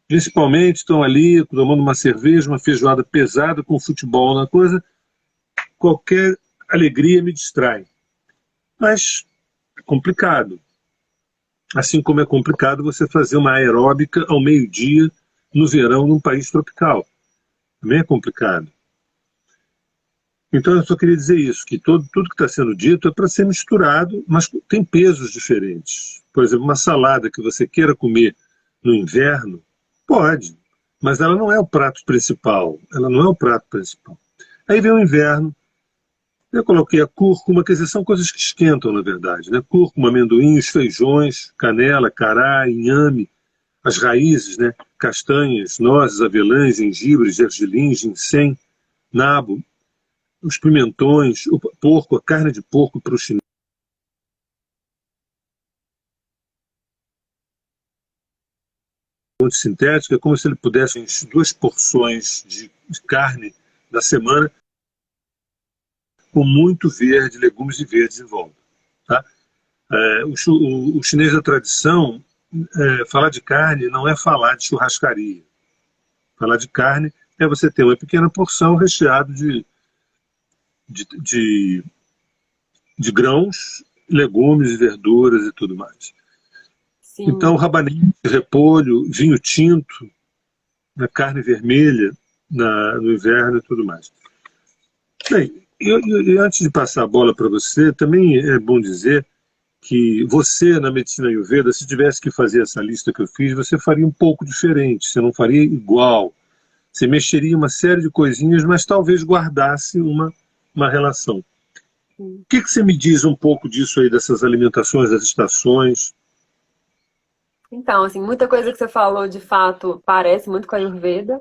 Principalmente estão ali tomando uma cerveja, uma feijoada pesada com futebol na coisa. Qualquer alegria me distrai. Mas é complicado. Assim como é complicado você fazer uma aeróbica ao meio-dia no verão num país tropical. Também é complicado. Então eu só queria dizer isso, que tudo que está sendo dito é para ser misturado, mas tem pesos diferentes. Por exemplo, uma salada que você queira comer no inverno, pode, mas ela não é o prato principal. Ela não é o prato principal. Aí vem o inverno, eu coloquei a cúrcuma, quer dizer, são coisas que esquentam, na verdade, né? Cúrcuma, amendoim, os feijões, canela, cará, inhame, as raízes, né? Castanhas, nozes, avelãs, gengibre, gergelim, ginseng, nabo, os pimentões, o porco, a carne de porco para o chinês sintética, é como se ele pudesse 2 porções de carne na semana com muito verde, legumes e verdes em volta. Tá? O chinês da tradição, falar de carne não é falar de churrascaria. Falar de carne é você ter uma pequena porção recheada de, de, de grãos, legumes, verduras e tudo mais. Sim. Então, rabanete, repolho, vinho tinto, na carne vermelha no inverno e tudo mais. Bem, e antes de passar a bola para você, também é bom dizer que você, na medicina Ayurveda, se tivesse que fazer essa lista que eu fiz, você faria um pouco diferente, você não faria igual. Você mexeria uma série de coisinhas, mas talvez guardasse uma relação. O que você me diz um pouco disso aí, dessas alimentações, das estações? Então, assim, muita coisa que você falou, de fato, parece muito com a Ayurveda.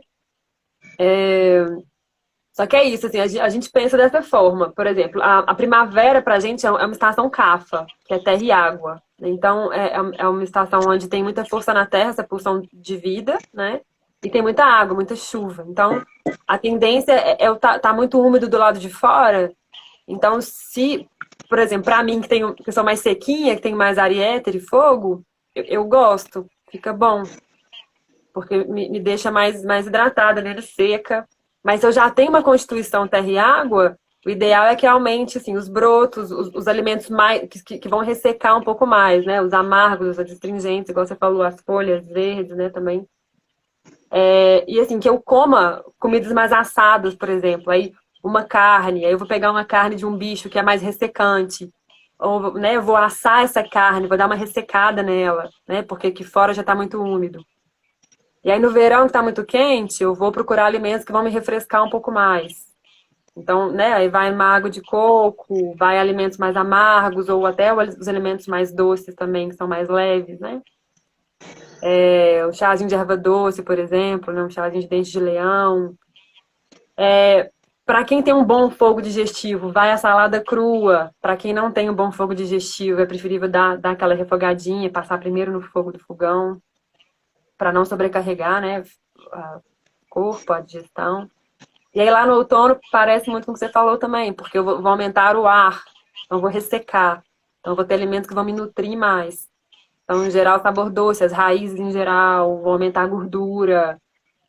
Só que é isso, assim, a gente pensa dessa forma. Por exemplo, a primavera pra gente é uma estação Kapha, que é terra e água. Então, é uma estação onde tem muita força na terra, essa pulsão de vida, né? E tem muita água, muita chuva. Então, a tendência tá muito úmido do lado de fora. Então, se, por exemplo, pra mim, que sou mais sequinha, que tenho mais ariéter e fogo, eu gosto, fica bom. Porque me deixa mais hidratada, menos seca. Mas se eu já tenho uma constituição terra e água, o ideal é que aumente assim, os brotos, os alimentos mais que vão ressecar um pouco mais, né? Os amargos, os adstringentes, igual você falou, as folhas verdes, né, também. E assim, que eu coma comidas mais assadas, por exemplo. Aí uma carne, aí eu vou pegar uma carne de um bicho que é mais ressecante. Ou, né, eu vou assar essa carne, vou dar uma ressecada nela, né? Porque aqui fora já está muito úmido. E aí no verão, que está muito quente, eu vou procurar alimentos que vão me refrescar um pouco mais. Então, né, aí vai uma água de coco, vai alimentos mais amargos, ou até os alimentos mais doces também, que são mais leves, né? O chazinho de erva doce, por exemplo, né? Um chazinho de dente de leão. Para quem tem um bom fogo digestivo, vai a salada crua. Para quem não tem um bom fogo digestivo, é preferível dar aquela refogadinha, passar primeiro no fogo do fogão, para não sobrecarregar, né, o corpo, a digestão. E aí lá no outono parece muito com o que você falou também, porque eu vou aumentar o ar, então eu vou ressecar, então eu vou ter alimentos que vão me nutrir mais. Então, em geral, sabor doce, as raízes em geral, vou aumentar a gordura,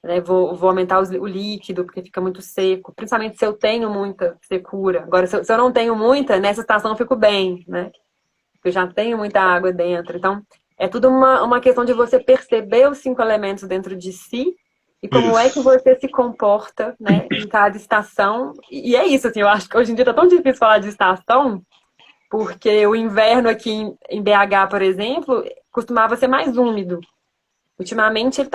né, vou aumentar o líquido, porque fica muito seco, principalmente se eu tenho muita secura. Agora, se eu não tenho muita, nessa estação eu fico bem, né? Porque eu já tenho muita água dentro. Então, é tudo uma questão de você perceber os 5 elementos dentro de si e como é que Isso. você se comporta, né, em cada estação. E é isso, assim, eu acho que hoje em dia tá tão difícil falar de estação, porque o inverno aqui em BH, por exemplo, costumava ser mais úmido. Ultimamente ele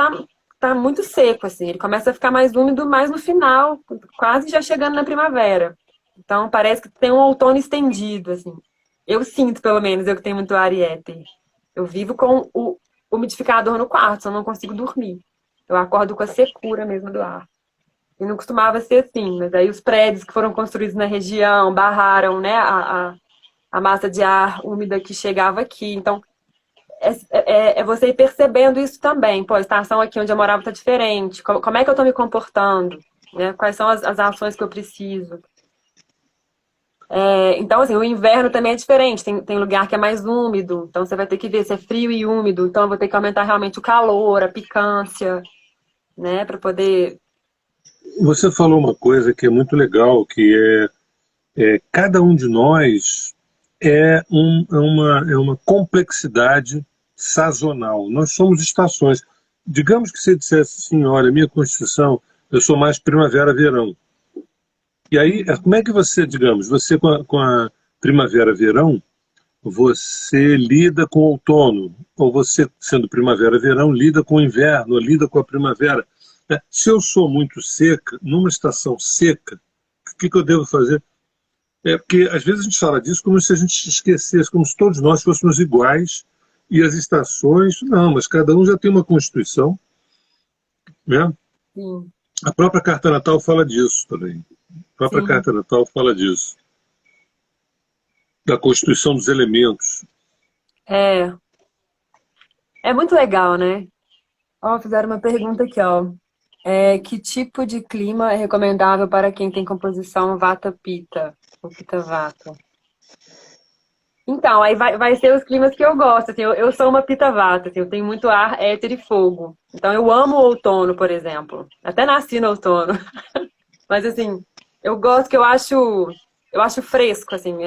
tá muito seco, assim, ele começa a ficar mais úmido mais no final, quase já chegando na primavera. Então parece que tem um outono estendido, assim. Eu sinto, pelo menos, eu que tenho muito ariete. Eu vivo com o umidificador no quarto, senão eu não consigo dormir. Eu acordo com a secura mesmo do ar. E não costumava ser assim, mas aí os prédios que foram construídos na região barraram, né, a massa de ar úmida que chegava aqui. Então, é você ir percebendo isso também. Pô, a estação aqui onde eu morava está diferente. Como é que eu estou me comportando? Né? Quais são as ações que eu preciso? Então, assim, o inverno também é diferente. Tem lugar que é mais úmido, então você vai ter que ver se é frio e úmido. Então, eu vou ter que aumentar realmente o calor, a picância, né, para poder. Você falou uma coisa que é muito legal, que cada um de nós é uma complexidade sazonal. Nós somos estações. Digamos que você dissesse assim, olha, minha constituição, eu sou mais primavera-verão. E aí, como é que você, digamos, você com a primavera-verão, você lida com o outono, ou você, sendo primavera-verão, lida com o inverno, ou lida com a primavera. Né? Se eu sou muito seca, numa estação seca, o que eu devo fazer? Porque às vezes a gente fala disso como se a gente esquecesse, como se todos nós fôssemos iguais, e as estações, não, mas cada um já tem uma constituição, né? Sim, A própria Carta Natal fala disso também. A própria sim. Carta Natal fala disso, da constituição dos elementos. É, é muito legal, né? Ó, fizeram uma pergunta aqui, ó. Que tipo de clima é recomendável para quem tem composição Vata-Pitta ou Pitta-Vata? Então, aí vai ser os climas que eu gosto. Assim, eu sou uma Pitta-Vata, assim, eu tenho muito ar, éter e fogo. Então, eu amo o outono, por exemplo. Até nasci no outono. Mas, assim, eu gosto que eu acho fresco, assim.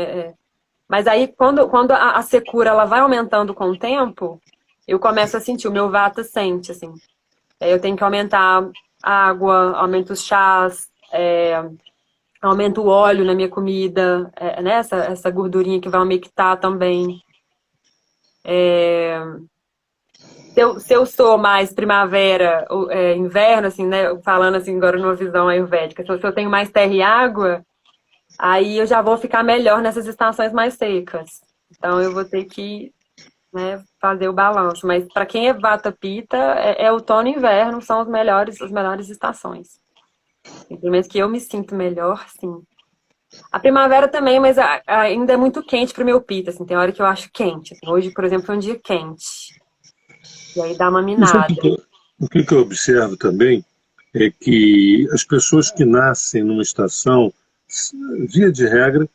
Mas aí, quando a secura ela vai aumentando com o tempo, eu começo a sentir, o meu Vata sente, assim. Aí eu tenho que aumentar a água, aumento os chás, aumento o óleo na minha comida, né? Essa gordurinha que vai umectar também. Se eu sou mais primavera, inverno, assim, né? Falando assim agora numa visão ayurvédica, se eu tenho mais terra e água, aí eu já vou ficar melhor nessas estações mais secas. Então eu vou ter que, né, fazer o balanço. Mas para quem é Vata Pitta, outono e inverno são as melhores estações. Pelo menos que eu me sinto melhor, sim. A primavera também, mas ainda é muito quente pro meu pita, assim, tem hora que eu acho quente. Assim. Hoje, por exemplo, foi um dia quente. E aí dá uma E sabe minada. o que eu observo também é que as pessoas que nascem numa estação, via de regra,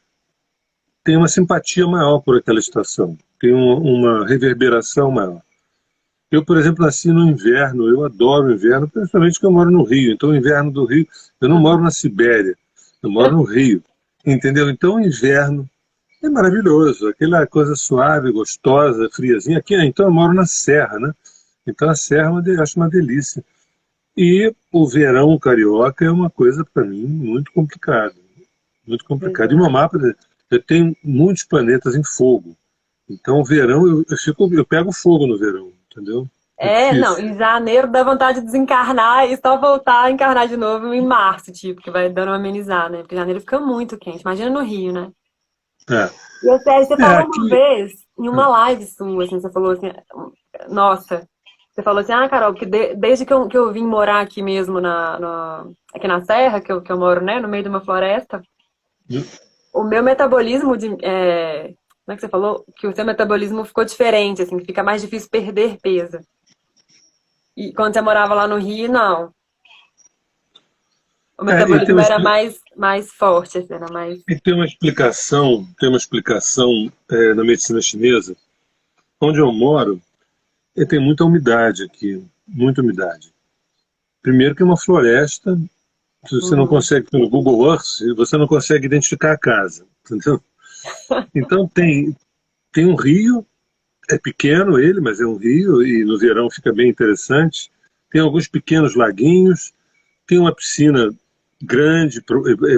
têm uma simpatia maior por aquela estação, tem uma reverberação maior. Eu, por exemplo, nasci no inverno, eu adoro o inverno, principalmente porque eu moro no Rio. Então, o inverno do Rio, eu não moro na Sibéria, eu moro no Rio, entendeu? Então, o inverno é maravilhoso, aquela coisa suave, gostosa, friazinha. Aqui, então, eu moro na Serra, né? Então, a Serra eu acho uma delícia. E o verão carioca é uma coisa, para mim, muito complicada. Muito complicado. E o meu Exato. mapa, eu tenho muitos planetas em fogo. Então, o verão, eu pego fogo no verão, entendeu? É Não, difícil. em janeiro dá vontade de desencarnar e só voltar a encarnar de novo em março, tipo, que vai dando uma amenizada, né? Porque janeiro fica muito quente. Imagina no Rio, né? É, E até você falou uma aqui. vez, em uma live sua, assim, você falou assim, nossa, você falou assim, Carol, porque desde que eu vim morar aqui mesmo aqui na Serra, que eu moro, né, no meio de uma floresta, o meu metabolismo como é que você falou? Que o seu metabolismo ficou diferente, assim, que fica mais difícil perder peso. E quando você morava lá no Rio, não. O E metabolismo era mais forte, assim, era mais. tem uma explicação na medicina chinesa. Onde eu moro, tem muita umidade aqui, muita umidade. Primeiro que é uma floresta, se você não Uhum. consegue, pelo Google Earth, você não consegue identificar a casa, entendeu? Então tem um rio, é pequeno ele, mas é um rio, e no verão fica bem interessante. Tem alguns pequenos laguinhos, tem uma piscina grande,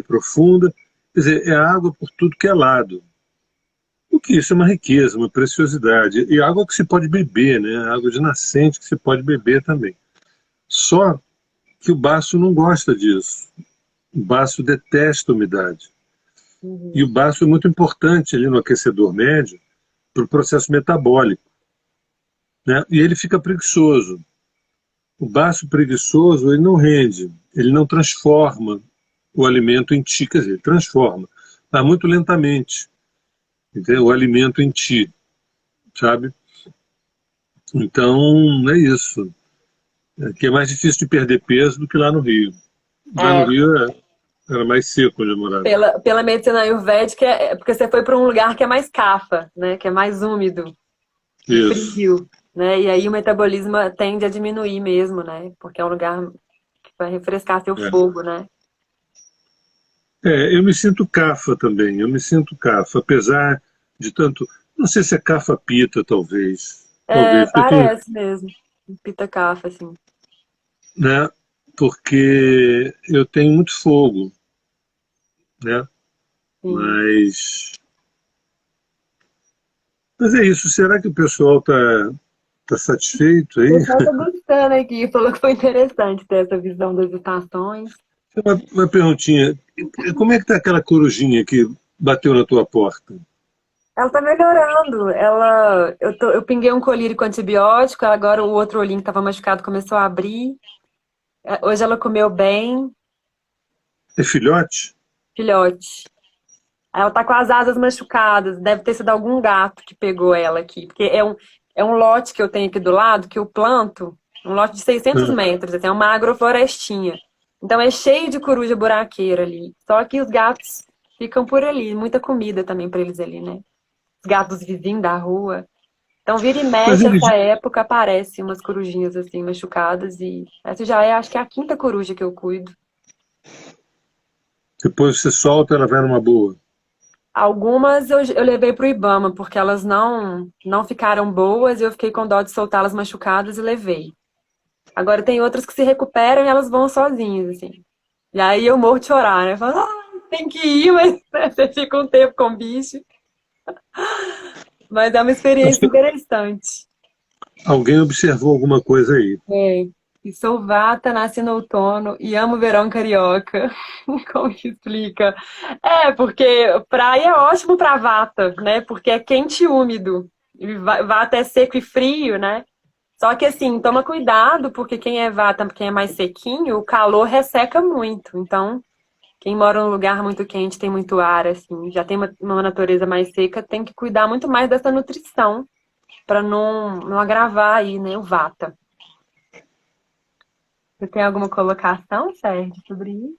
profunda, quer dizer, é água por tudo que é lado. O que isso é uma riqueza, uma preciosidade. E água que se pode beber, né? Água de nascente que se pode beber também. Só que o baço não gosta disso. O baço detesta a umidade. E Uhum. o baço é muito importante ali no aquecedor médio para o processo metabólico, né? E ele fica preguiçoso. O baço preguiçoso, ele não rende, ele não transforma o alimento em ti, quer dizer, ele transforma, mas muito lentamente, entendeu? O alimento em ti, sabe? Então, é isso. Aqui é mais difícil de perder peso do que lá no Rio. Lá no É, Rio Era mais seco onde eu morava. Pela medicina ayurvédica, porque você foi para um lugar que é mais cafa, né? Que é mais úmido e Isso. frio, né? E aí o metabolismo tende a diminuir mesmo, né? Porque é um lugar que vai refrescar seu É. fogo, né? Eu me sinto cafa também, eu me sinto cafa, apesar de tanto. Não sei se é cafa-pita, talvez. É, Talvez, porque eu tenho. parece mesmo. Um pita cafa, assim. Né, porque eu tenho muito fogo, né? Sim. Mas é isso, será que o pessoal tá satisfeito O aí? pessoal tá gostando aqui, falou que foi interessante ter essa visão das estações. Uma perguntinha, como é que tá aquela corujinha que bateu na tua porta? Ela tá melhorando. Eu pinguei um colírio com antibiótico, agora o outro olhinho que tava machucado começou a abrir. Hoje ela comeu bem, É filhote? filhote. Ela tá com as asas machucadas, deve ter sido algum gato que pegou ela aqui, porque é um lote que eu tenho aqui do lado, que eu planto, um lote de 600 Ah, metros, assim, é uma agroflorestinha. Então é cheio de coruja buraqueira ali. Só que os gatos ficam por ali, muita comida também pra eles ali, né? Os gatos vizinhos da rua. Então, vira e mas mexe, eles, essa época aparece umas corujinhas assim, machucadas, e essa já é, acho que é a quinta coruja que eu cuido. depois você solta, ela vai numa boa. Algumas eu levei pro Ibama, porque elas não ficaram boas e eu fiquei com dó de soltá-las machucadas e levei. Agora tem outras que se recuperam e elas vão sozinhas, assim. E aí eu morro de chorar, né? Falo, tem que ir, mas né, você fica um tempo com o bicho. Mas é uma Acho experiência que interessante. alguém observou alguma coisa aí. É. E sou vata, nasci no outono e amo o verão carioca. Como que explica? Porque praia é ótimo para vata, né? Porque é quente e úmido. E vata é seco e frio, né? Só que assim, toma cuidado, porque quem é vata, quem é mais sequinho, o calor resseca muito. Então, quem mora num lugar muito quente, tem muito ar, assim, já tem uma natureza mais seca, tem que cuidar muito mais dessa nutrição para não agravar aí, né, o vata. Você tem alguma colocação, Sérgio, sobre isso?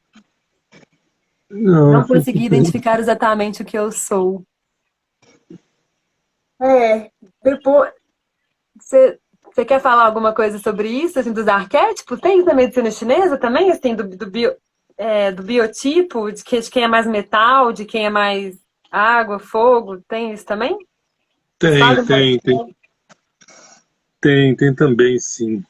Não, Não consegui identificar exatamente o que eu sou. Depois, você quer falar alguma coisa sobre isso, assim, dos arquétipos? Tem isso na medicina chinesa também, assim, do biotipo, de quem é mais metal, de quem é mais água, fogo, tem isso também? Vocês tem, fazem tem, tem, podcast? tem também, sim.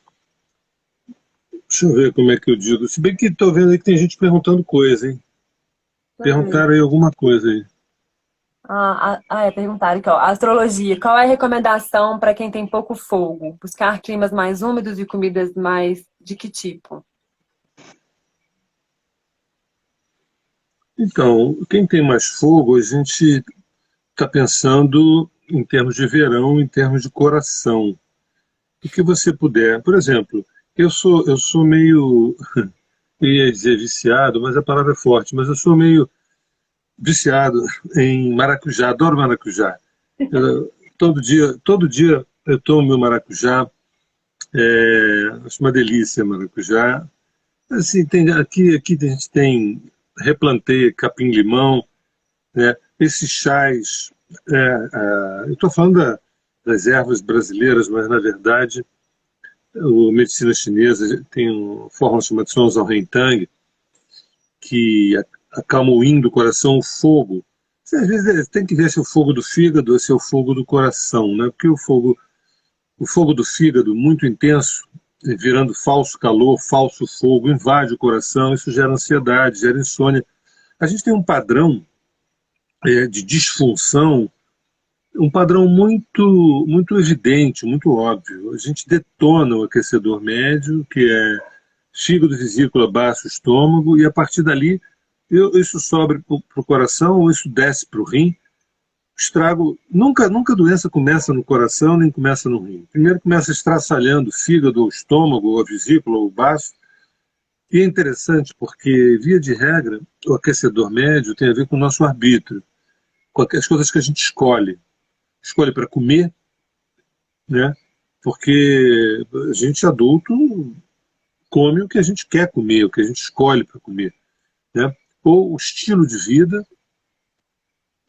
Deixa eu ver como é que eu digo. Se bem que estou vendo aí que tem gente perguntando coisa, hein? Deixa eu ver. Perguntaram aí alguma coisa aí. Perguntaram aqui, ó. Astrologia. Qual é a recomendação para quem tem pouco fogo? Buscar climas mais úmidos e comidas mais de que tipo? Então, quem tem mais fogo, a gente está pensando em termos de verão, em termos de coração. O que você puder. Por exemplo, eu sou meio, eu ia dizer viciado, mas a palavra é forte, mas eu sou meio viciado em maracujá, adoro maracujá. Todo dia eu tomo meu maracujá, acho uma delícia maracujá. Assim, aqui a gente tem, replantei capim-limão, né? Esses chás, eu estou falando das ervas brasileiras, mas na verdade a medicina chinesa tem uma fórmula chamada Songzao Reintang, que acalma o yin do coração, o fogo. Você, às vezes tem que ver se é o fogo do fígado ou se é o fogo do coração, né? Porque o fogo do fígado, muito intenso, virando falso calor, falso fogo, invade o coração, isso gera ansiedade, gera insônia. A gente tem um padrão de disfunção, um padrão muito, muito evidente, muito óbvio. A gente detona o aquecedor médio, que é fígado, vesícula, baço, estômago, e a partir dali isso sobe para o coração ou isso desce para o rim. Estrago, nunca a doença começa no coração nem começa no rim. Primeiro começa estraçalhando o fígado, o estômago, a vesícula, o baço. E é interessante porque, via de regra, o aquecedor médio tem a ver com o nosso arbítrio, com as coisas que a gente escolhe. Escolhe para comer, né? Porque a gente adulto come o que a gente quer comer, o que a gente escolhe para comer, né? ou o estilo de vida.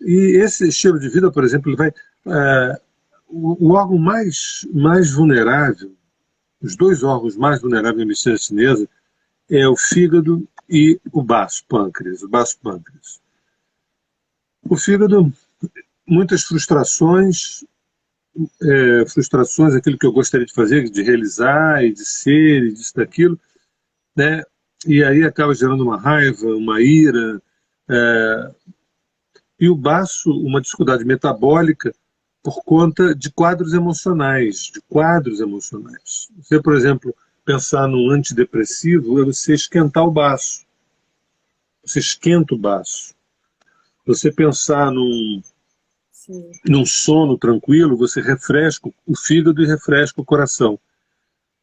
E esse estilo de vida, por exemplo, ele vai... o órgão mais vulnerável, os dois órgãos mais vulneráveis na medicina chinesa é o fígado e o baço pâncreas, o baço pâncreas. O fígado, muitas frustrações, aquilo que eu gostaria de fazer, de realizar, e de ser, e disso, daquilo, né? E aí acaba gerando uma raiva, uma ira, e o baço, uma dificuldade metabólica por conta de quadros emocionais, Você, por exemplo, pensar num antidepressivo é você esquentar o baço. Você esquenta o baço. Você pensar num sono tranquilo, você refresca o fígado e refresca o coração.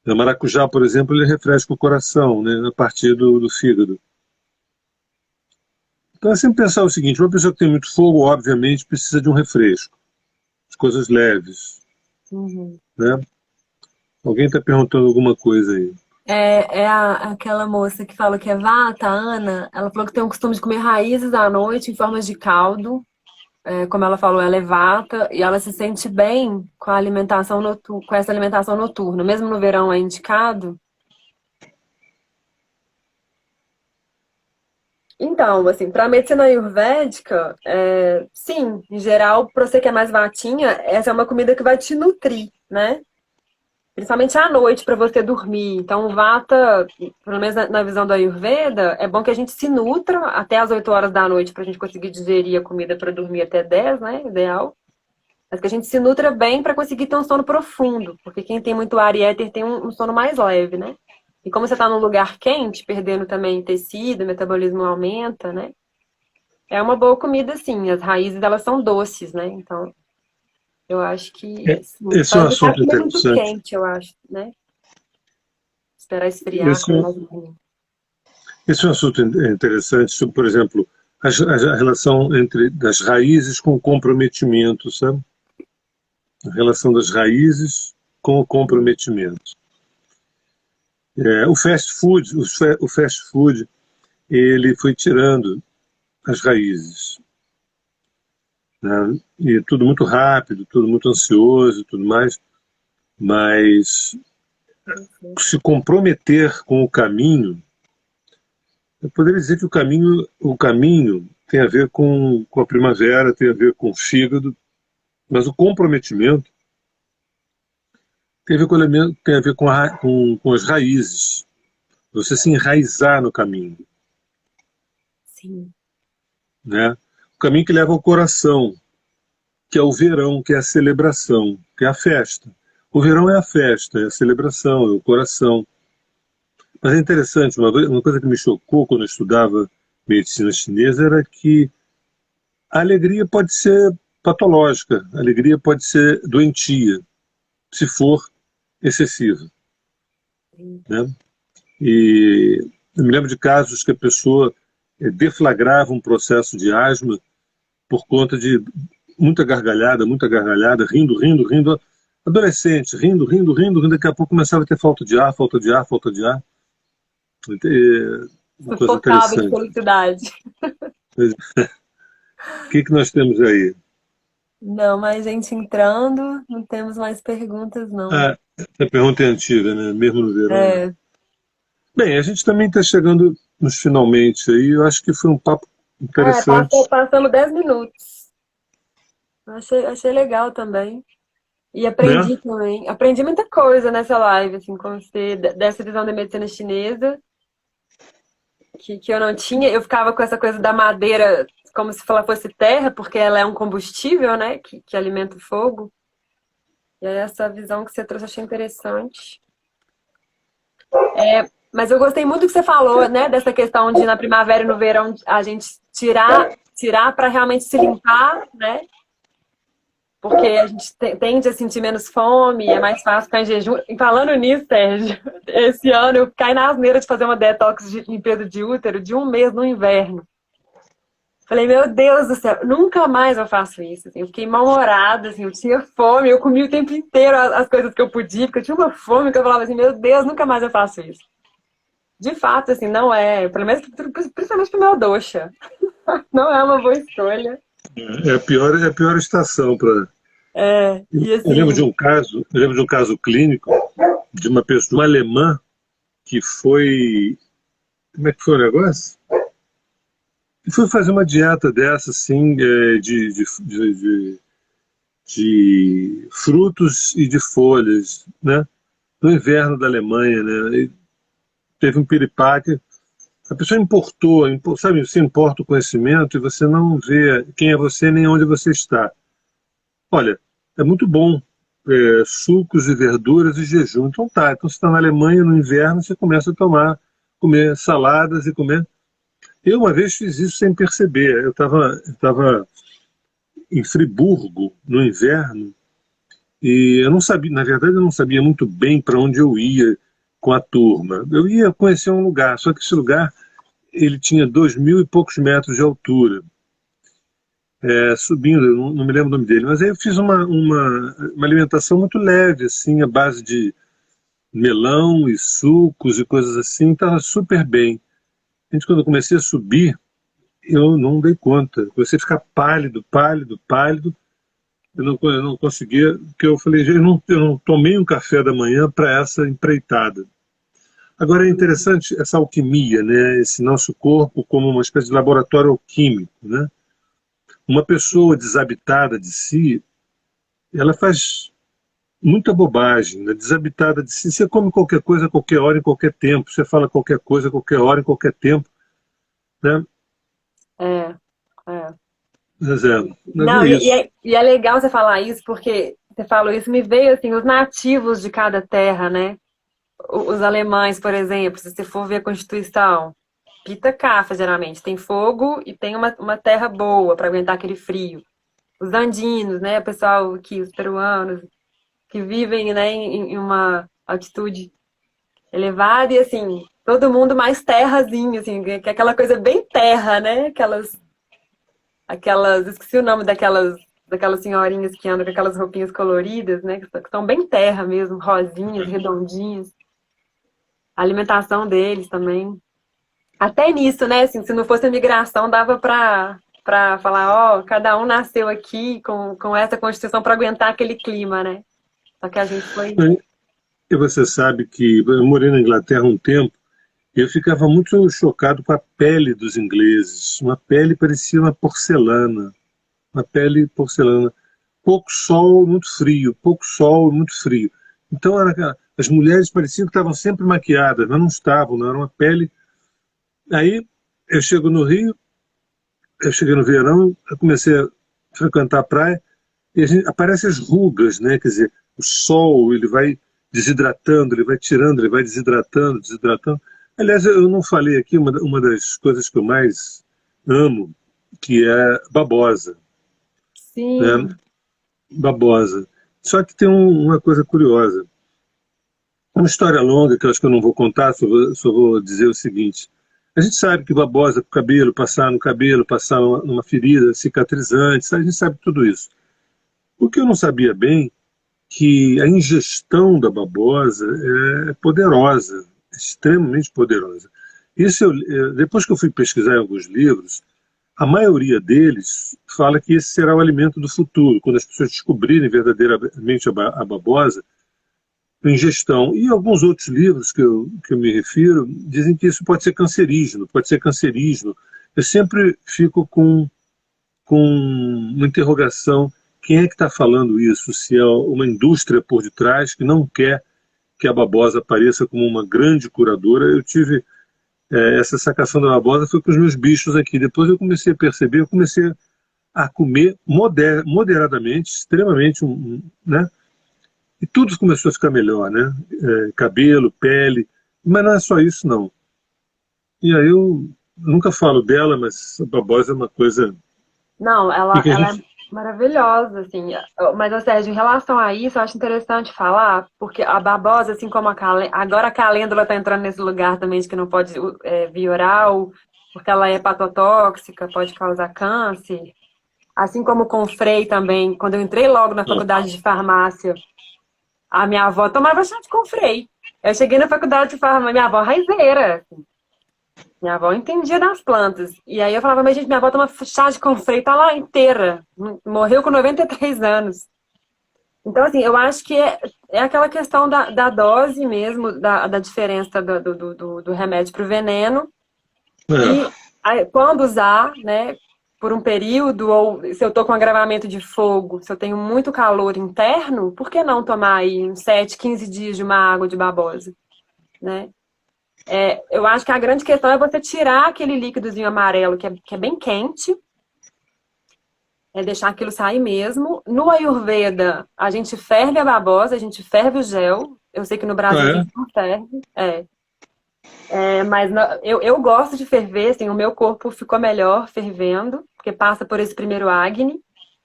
O maracujá, por exemplo, ele refresca o coração, né, a partir do fígado. Então é sempre pensar o seguinte: uma pessoa que tem muito fogo, obviamente, precisa de um refresco, de coisas leves. Né? Alguém está perguntando alguma coisa aí. Aquela moça que fala que é vata, a Ana, ela falou que tem o costume de comer raízes à noite em formas de caldo. Como ela falou, ela é vata e ela se sente bem com a alimentação com essa alimentação noturna. Mesmo no verão é indicado. Então, assim, para a medicina ayurvédica, sim, em geral, para você que é mais vatinha, essa é uma comida que vai te nutrir, né? Principalmente à noite para você dormir. Então, o vata, pelo menos na visão do Ayurveda, é bom que a gente se nutra até as 8 horas da noite para a gente conseguir digerir a comida para dormir até 10, né? Ideal. Mas que a gente se nutra bem para conseguir ter um sono profundo. Porque quem tem muito ar e éter tem um sono mais leve, né? E como você está num lugar quente, perdendo também tecido, o metabolismo aumenta, né? É uma boa comida, sim. As raízes, elas são doces, né? Então, eu acho que sim. Esse é Só um evitar assunto comer muito interessante. quente, eu acho, né? Esperar esfriar, comer mais um. Esse é um assunto interessante sobre, por exemplo, a relação das raízes com o comprometimento, sabe? A relação das raízes com o comprometimento. O fast food, ele foi tirando as raízes, né? E tudo muito rápido, tudo muito ansioso, tudo mais, mas se comprometer com o caminho, eu poderia dizer que o caminho tem a ver com a primavera, tem a ver com o fígado, mas o comprometimento tem a ver com, tem a ver com as raízes. Você se enraizar no caminho. Sim. Né? O caminho que leva ao coração, que é o verão, que é a celebração, que é a festa. O verão é a festa, é a celebração, é o coração. Mas é interessante, uma coisa que me chocou quando eu estudava medicina chinesa era que a alegria pode ser patológica, a alegria pode ser doentia, se for excessiva. Né? E eu me lembro de casos que a pessoa deflagrava um processo de asma por conta de muita gargalhada, rindo, rindo, rindo. Adolescente, rindo, rindo, rindo, daqui a pouco começava a ter falta de ar, falta de ar, falta de ar. Uma coisa Sufocado de interessante. felicidade. O que nós temos aí? Não, mais gente entrando, não temos mais perguntas, não. A pergunta é antiga, né? Mesmo no verão. Bem, a gente também está chegando nos finalmente aí. Eu acho que foi um papo interessante. Passamos 10 minutos. Achei legal também. E aprendi Né? também. Aprendi muita coisa nessa live, assim, como você, dessa visão da medicina chinesa, que eu não tinha. Eu ficava com essa coisa da madeira como se ela fosse terra, porque ela é um combustível, né, que alimenta o fogo. E aí essa visão que você trouxe, eu achei interessante. Mas eu gostei muito do que você falou, né, dessa questão de na primavera e no verão a gente tirar para realmente se limpar, né? Porque a gente tende a sentir menos fome, é mais fácil ficar em jejum. E falando nisso, Sérgio, esse ano eu caí na asneira de fazer uma detox de limpeza de útero de 1 mês no inverno. Falei, meu Deus do céu, nunca mais eu faço isso. Assim, eu fiquei mal-humorada, assim, eu tinha fome, eu comia o tempo inteiro as coisas que eu podia, porque eu tinha uma fome que eu falava assim, meu Deus, nunca mais eu faço isso. de fato, assim, não é, pelo menos principalmente pro meu doxa, não é uma boa escolha. É a pior estação para. E Eu lembro de assim, um caso, eu lembro de um caso clínico de uma pessoa, de uma alemã que foi, como é que foi o negócio? E foi fazer uma dieta dessa, assim, de frutos e de folhas, né? No inverno da Alemanha, né? E teve um piripaque. A pessoa importou, sabe, você importa o conhecimento e você não vê quem é você nem onde você está. Olha, é muito bom sucos e verduras e jejum. Então tá, então você está na Alemanha no inverno, você começa a comer saladas e comer. Eu uma vez fiz isso sem perceber. Eu estava em Friburgo no inverno e eu não sabia, na verdade eu não sabia muito bem para onde eu ia com a turma. Eu ia conhecer um lugar, só que esse lugar ele tinha 2.000 e poucos metros de altura, subindo, eu não me lembro o nome dele, mas aí eu fiz uma alimentação muito leve, assim, à base de melão e sucos e coisas assim, estava super bem. Gente, quando eu comecei a subir, eu não dei conta, comecei a ficar pálido, pálido, pálido, eu não conseguia, porque eu falei, eu não tomei um café da manhã para essa empreitada. Agora é interessante essa alquimia, né? Esse nosso corpo como uma espécie de laboratório alquímico, né? Uma pessoa desabitada de si, ela faz muita bobagem, né? Desabitada de si. Você come qualquer coisa a qualquer hora, em qualquer tempo. Você fala qualquer coisa a qualquer hora, em qualquer tempo, né? é, é. Mas Não, é isso. e é legal você falar isso, porque você falou isso, me veio assim, os nativos de cada terra, né? Os alemães, por exemplo, se você for ver a Constituição, Pita Cafa, geralmente, tem fogo e tem uma terra boa para aguentar aquele frio. Os andinos, né, o pessoal aqui, os peruanos, que vivem, né, em uma altitude elevada e, assim, todo mundo mais terrazinho, assim, que é aquela coisa bem terra, né, esqueci o nome daquelas senhorinhas que andam com aquelas roupinhas coloridas, né, que são bem terra mesmo, rosinhas, redondinhas. A alimentação deles também. Até nisso, né? Assim, se não fosse a migração, dava para falar, ó, cada um nasceu aqui com essa constituição para aguentar aquele clima, né? Só que a gente foi. E você sabe que eu morei na Inglaterra um tempo e eu ficava muito chocado com a pele dos ingleses. Uma pele parecia uma porcelana. Uma pele porcelana. Pouco sol, muito frio. Pouco sol, muito frio. Então as mulheres pareciam que estavam sempre maquiadas, mas não estavam, não era uma pele. Aí eu chego no Rio, eu cheguei no verão, eu comecei a frequentar a praia e aparecem as rugas, né? Quer dizer, o sol ele vai desidratando, ele vai tirando, ele vai desidratando, desidratando. Aliás, eu não falei aqui uma das coisas que eu mais amo, que é babosa, né? Sim. Babosa. Só que tem uma coisa curiosa. Uma história longa que eu acho que eu não vou contar, só vou dizer o seguinte. A gente sabe que babosa para o cabelo, passar no cabelo, passar numa ferida cicatrizante, a gente sabe tudo isso. O que eu não sabia bem que a ingestão da babosa é poderosa, extremamente poderosa. Depois que eu fui pesquisar em alguns livros, a maioria deles fala que esse será o alimento do futuro, quando as pessoas descobrirem verdadeiramente a babosa, a ingestão. E alguns outros livros que eu me refiro dizem que isso pode ser cancerígeno, pode ser cancerígeno. Eu sempre fico com uma interrogação: quem é que está falando isso? Se é uma indústria por detrás que não quer que a babosa apareça como uma grande curadora. Eu tive essa sacação da babosa foi com os meus bichos aqui. Depois eu comecei a perceber, eu comecei a comer moderadamente, extremamente, né? E tudo começou a ficar melhor, né? Cabelo, pele, mas não é só isso não. E aí eu nunca falo dela, mas a babosa é uma coisa Não, que a ela é gente. maravilhosa, assim. Mas, Sérgio, em relação a isso, eu acho interessante falar, porque a babosa, assim como agora a calêndula está entrando nesse lugar também de que não pode via oral, porque ela é hepatotóxica, pode causar câncer. Assim como com o Frei também, quando eu entrei logo na faculdade de farmácia, a minha avó tomava chá de Confrei. Eu cheguei na faculdade e falava, minha avó é raizeira. Minha avó entendia das plantas. E aí eu falava, mas gente, minha avó toma chá de confrei, tá lá inteira. Morreu com 93 anos. Então, assim, eu acho que é aquela questão da dose mesmo, da diferença do remédio para o veneno. E É, aí, quando usar, né, por um período, ou se eu tô com agravamento de fogo, se eu tenho muito calor interno, por que não tomar aí uns 7, 15 dias de uma água de babosa, né? Eu acho que a grande questão é você tirar aquele líquidozinho amarelo que é bem quente, deixar aquilo sair mesmo. No Ayurveda, a gente ferve a babosa, a gente ferve o gel. Eu sei que no Brasil a ah, gente não ferve. Mas eu gosto de ferver, assim, o meu corpo ficou melhor fervendo, porque passa por esse primeiro Agni.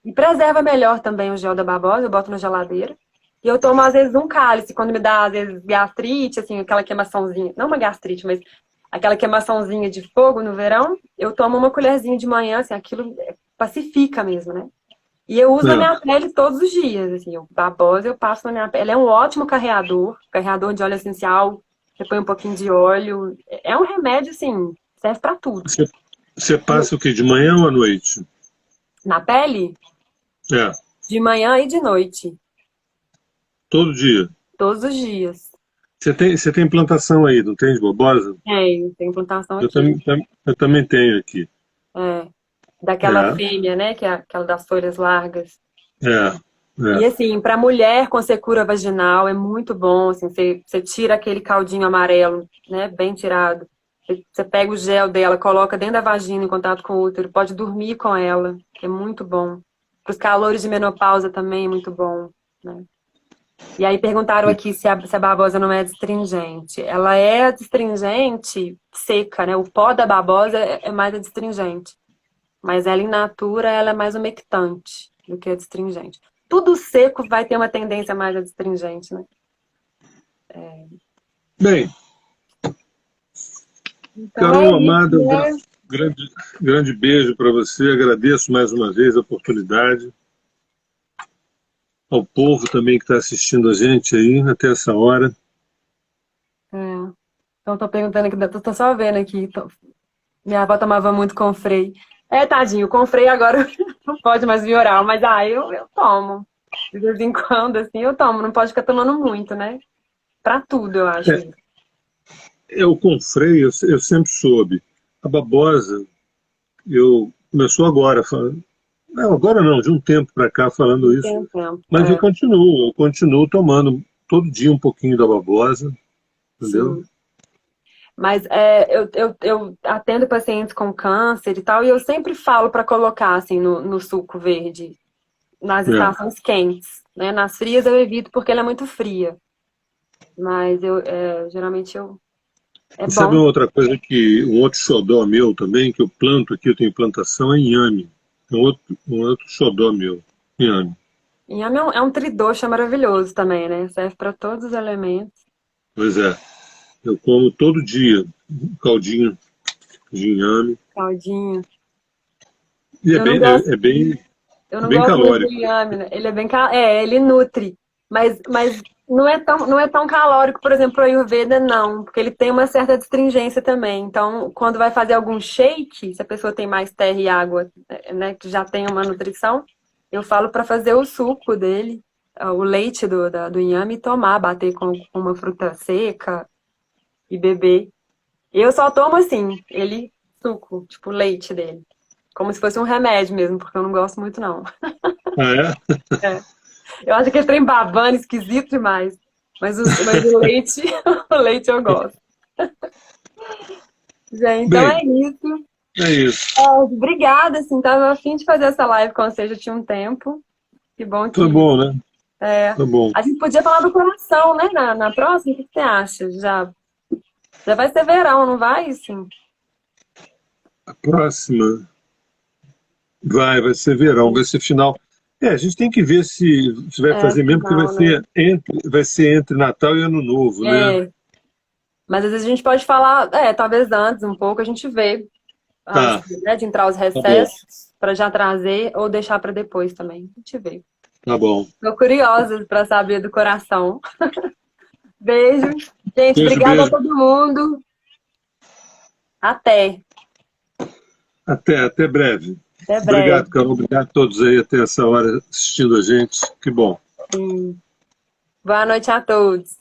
E preserva melhor também o gel da babosa, eu boto na geladeira. E eu tomo, às vezes, um cálice, quando me dá, às vezes, gastrite, assim, aquela queimaçãozinha. Não uma gastrite, mas aquela queimaçãozinha de fogo no verão, eu tomo uma colherzinha de manhã, assim, aquilo pacifica mesmo, né? E eu uso na é. minha pele todos os dias, assim, o babosa eu passo na minha pele. Ele é um ótimo carreador de óleo essencial, você põe um pouquinho de óleo. É um remédio, assim, serve pra tudo. Você, você passa o quê? De manhã ou à noite? Na pele, É, de manhã e de noite, todo dia. todos os dias. Você tem plantação aí, não tem de babosa? Tem plantação Eu aqui. também, eu também tenho aqui. É, daquela É, fêmea, né, que é aquela das folhas largas. é, E é. assim, para mulher com secura vaginal é muito bom, assim, você tira aquele caldinho amarelo, né, bem tirado. Você pega o gel dela, coloca dentro da vagina em contato com o útero, pode dormir com ela, que é muito bom. Para os calores de menopausa também é muito bom, né? E aí perguntaram aqui se a babosa não é adstringente. Ela é adstringente seca, né? O pó da babosa é mais adstringente. Mas ela, in natura, ela é mais umectante do que adstringente. Tudo seco vai ter uma tendência mais adstringente, né? Bem, Então é Carol isso, amada, né? grande, grande beijo para você. Agradeço mais uma vez a oportunidade. Ao povo também que está assistindo a gente aí até essa hora. É. Então tô perguntando aqui, tô só vendo aqui. Minha avó tomava muito Confrei. Tadinho, o Confrei agora não pode mais vir oral, mas eu tomo. De vez em quando, assim, eu tomo. Não pode ficar tomando muito, né? Pra tudo, eu acho. Eu com freio, eu sempre soube. A babosa, eu começou agora, não, agora não, de um tempo para cá falando Não isso. tem tempo. Mas eu continuo tomando todo dia um pouquinho da babosa, entendeu? Sim. Mas eu atendo pacientes com câncer e tal, e eu sempre falo para colocar assim no suco verde, nas É. estações quentes, né? Nas frias eu evito porque ela é muito fria. Mas geralmente é E sabe bom. uma outra coisa um outro xodó meu também, que eu planto aqui, eu tenho plantação, é inhame. Um outro xodó meu, inhame. Inhame é um tridoxa maravilhoso também, né? Serve para todos os elementos. Pois é, eu como todo dia um caldinho de inhame. Caldinho. E é Eu não bem, gosto, eu é não bem gosto muito do calórico. inhame, né? Ele é bem, ele nutre, mas não é tão calórico, por exemplo, o Ayurveda não, porque ele tem uma certa astringência também. Então, quando vai fazer algum shake, se a pessoa tem mais terra e água, né, que já tem uma nutrição, eu falo para fazer o suco dele, o leite do inhame e tomar, bater com uma fruta seca e beber. Eu só tomo assim, ele suco, tipo leite dele. Como se fosse um remédio mesmo, porque eu não gosto muito, não. Ah, é? É. Eu acho que ele trem babando, esquisito demais. Mas o leite, o leite eu gosto. Gente, então é Bem, isso. é isso. Obrigada, assim, tava a fim de fazer essa live com você, já tinha um tempo. Que bom Tá que. bom, né? Tá bom. A gente podia falar do coração, né? Na próxima, o que você acha? Já vai ser verão, não vai? Sim. A próxima vai ser verão, vai ser final. A gente tem que ver se vai fazer mesmo, porque vai Final, né? ser entre Natal e Ano Novo, né? É. Mas às vezes a gente pode falar, talvez antes um pouco, a gente vê antes, Tá, né, de entrar os tá bom, recessos, para já trazer ou deixar para depois também. A gente vê. tá bom. Tô curiosa para saber do coração. Beijo. Gente, Beijo, obrigada a beijo. todo mundo. Até. Até breve. Até breve. Obrigado, Carol. Obrigado a todos aí até essa hora assistindo a gente. Que bom. Sim. Boa noite a todos.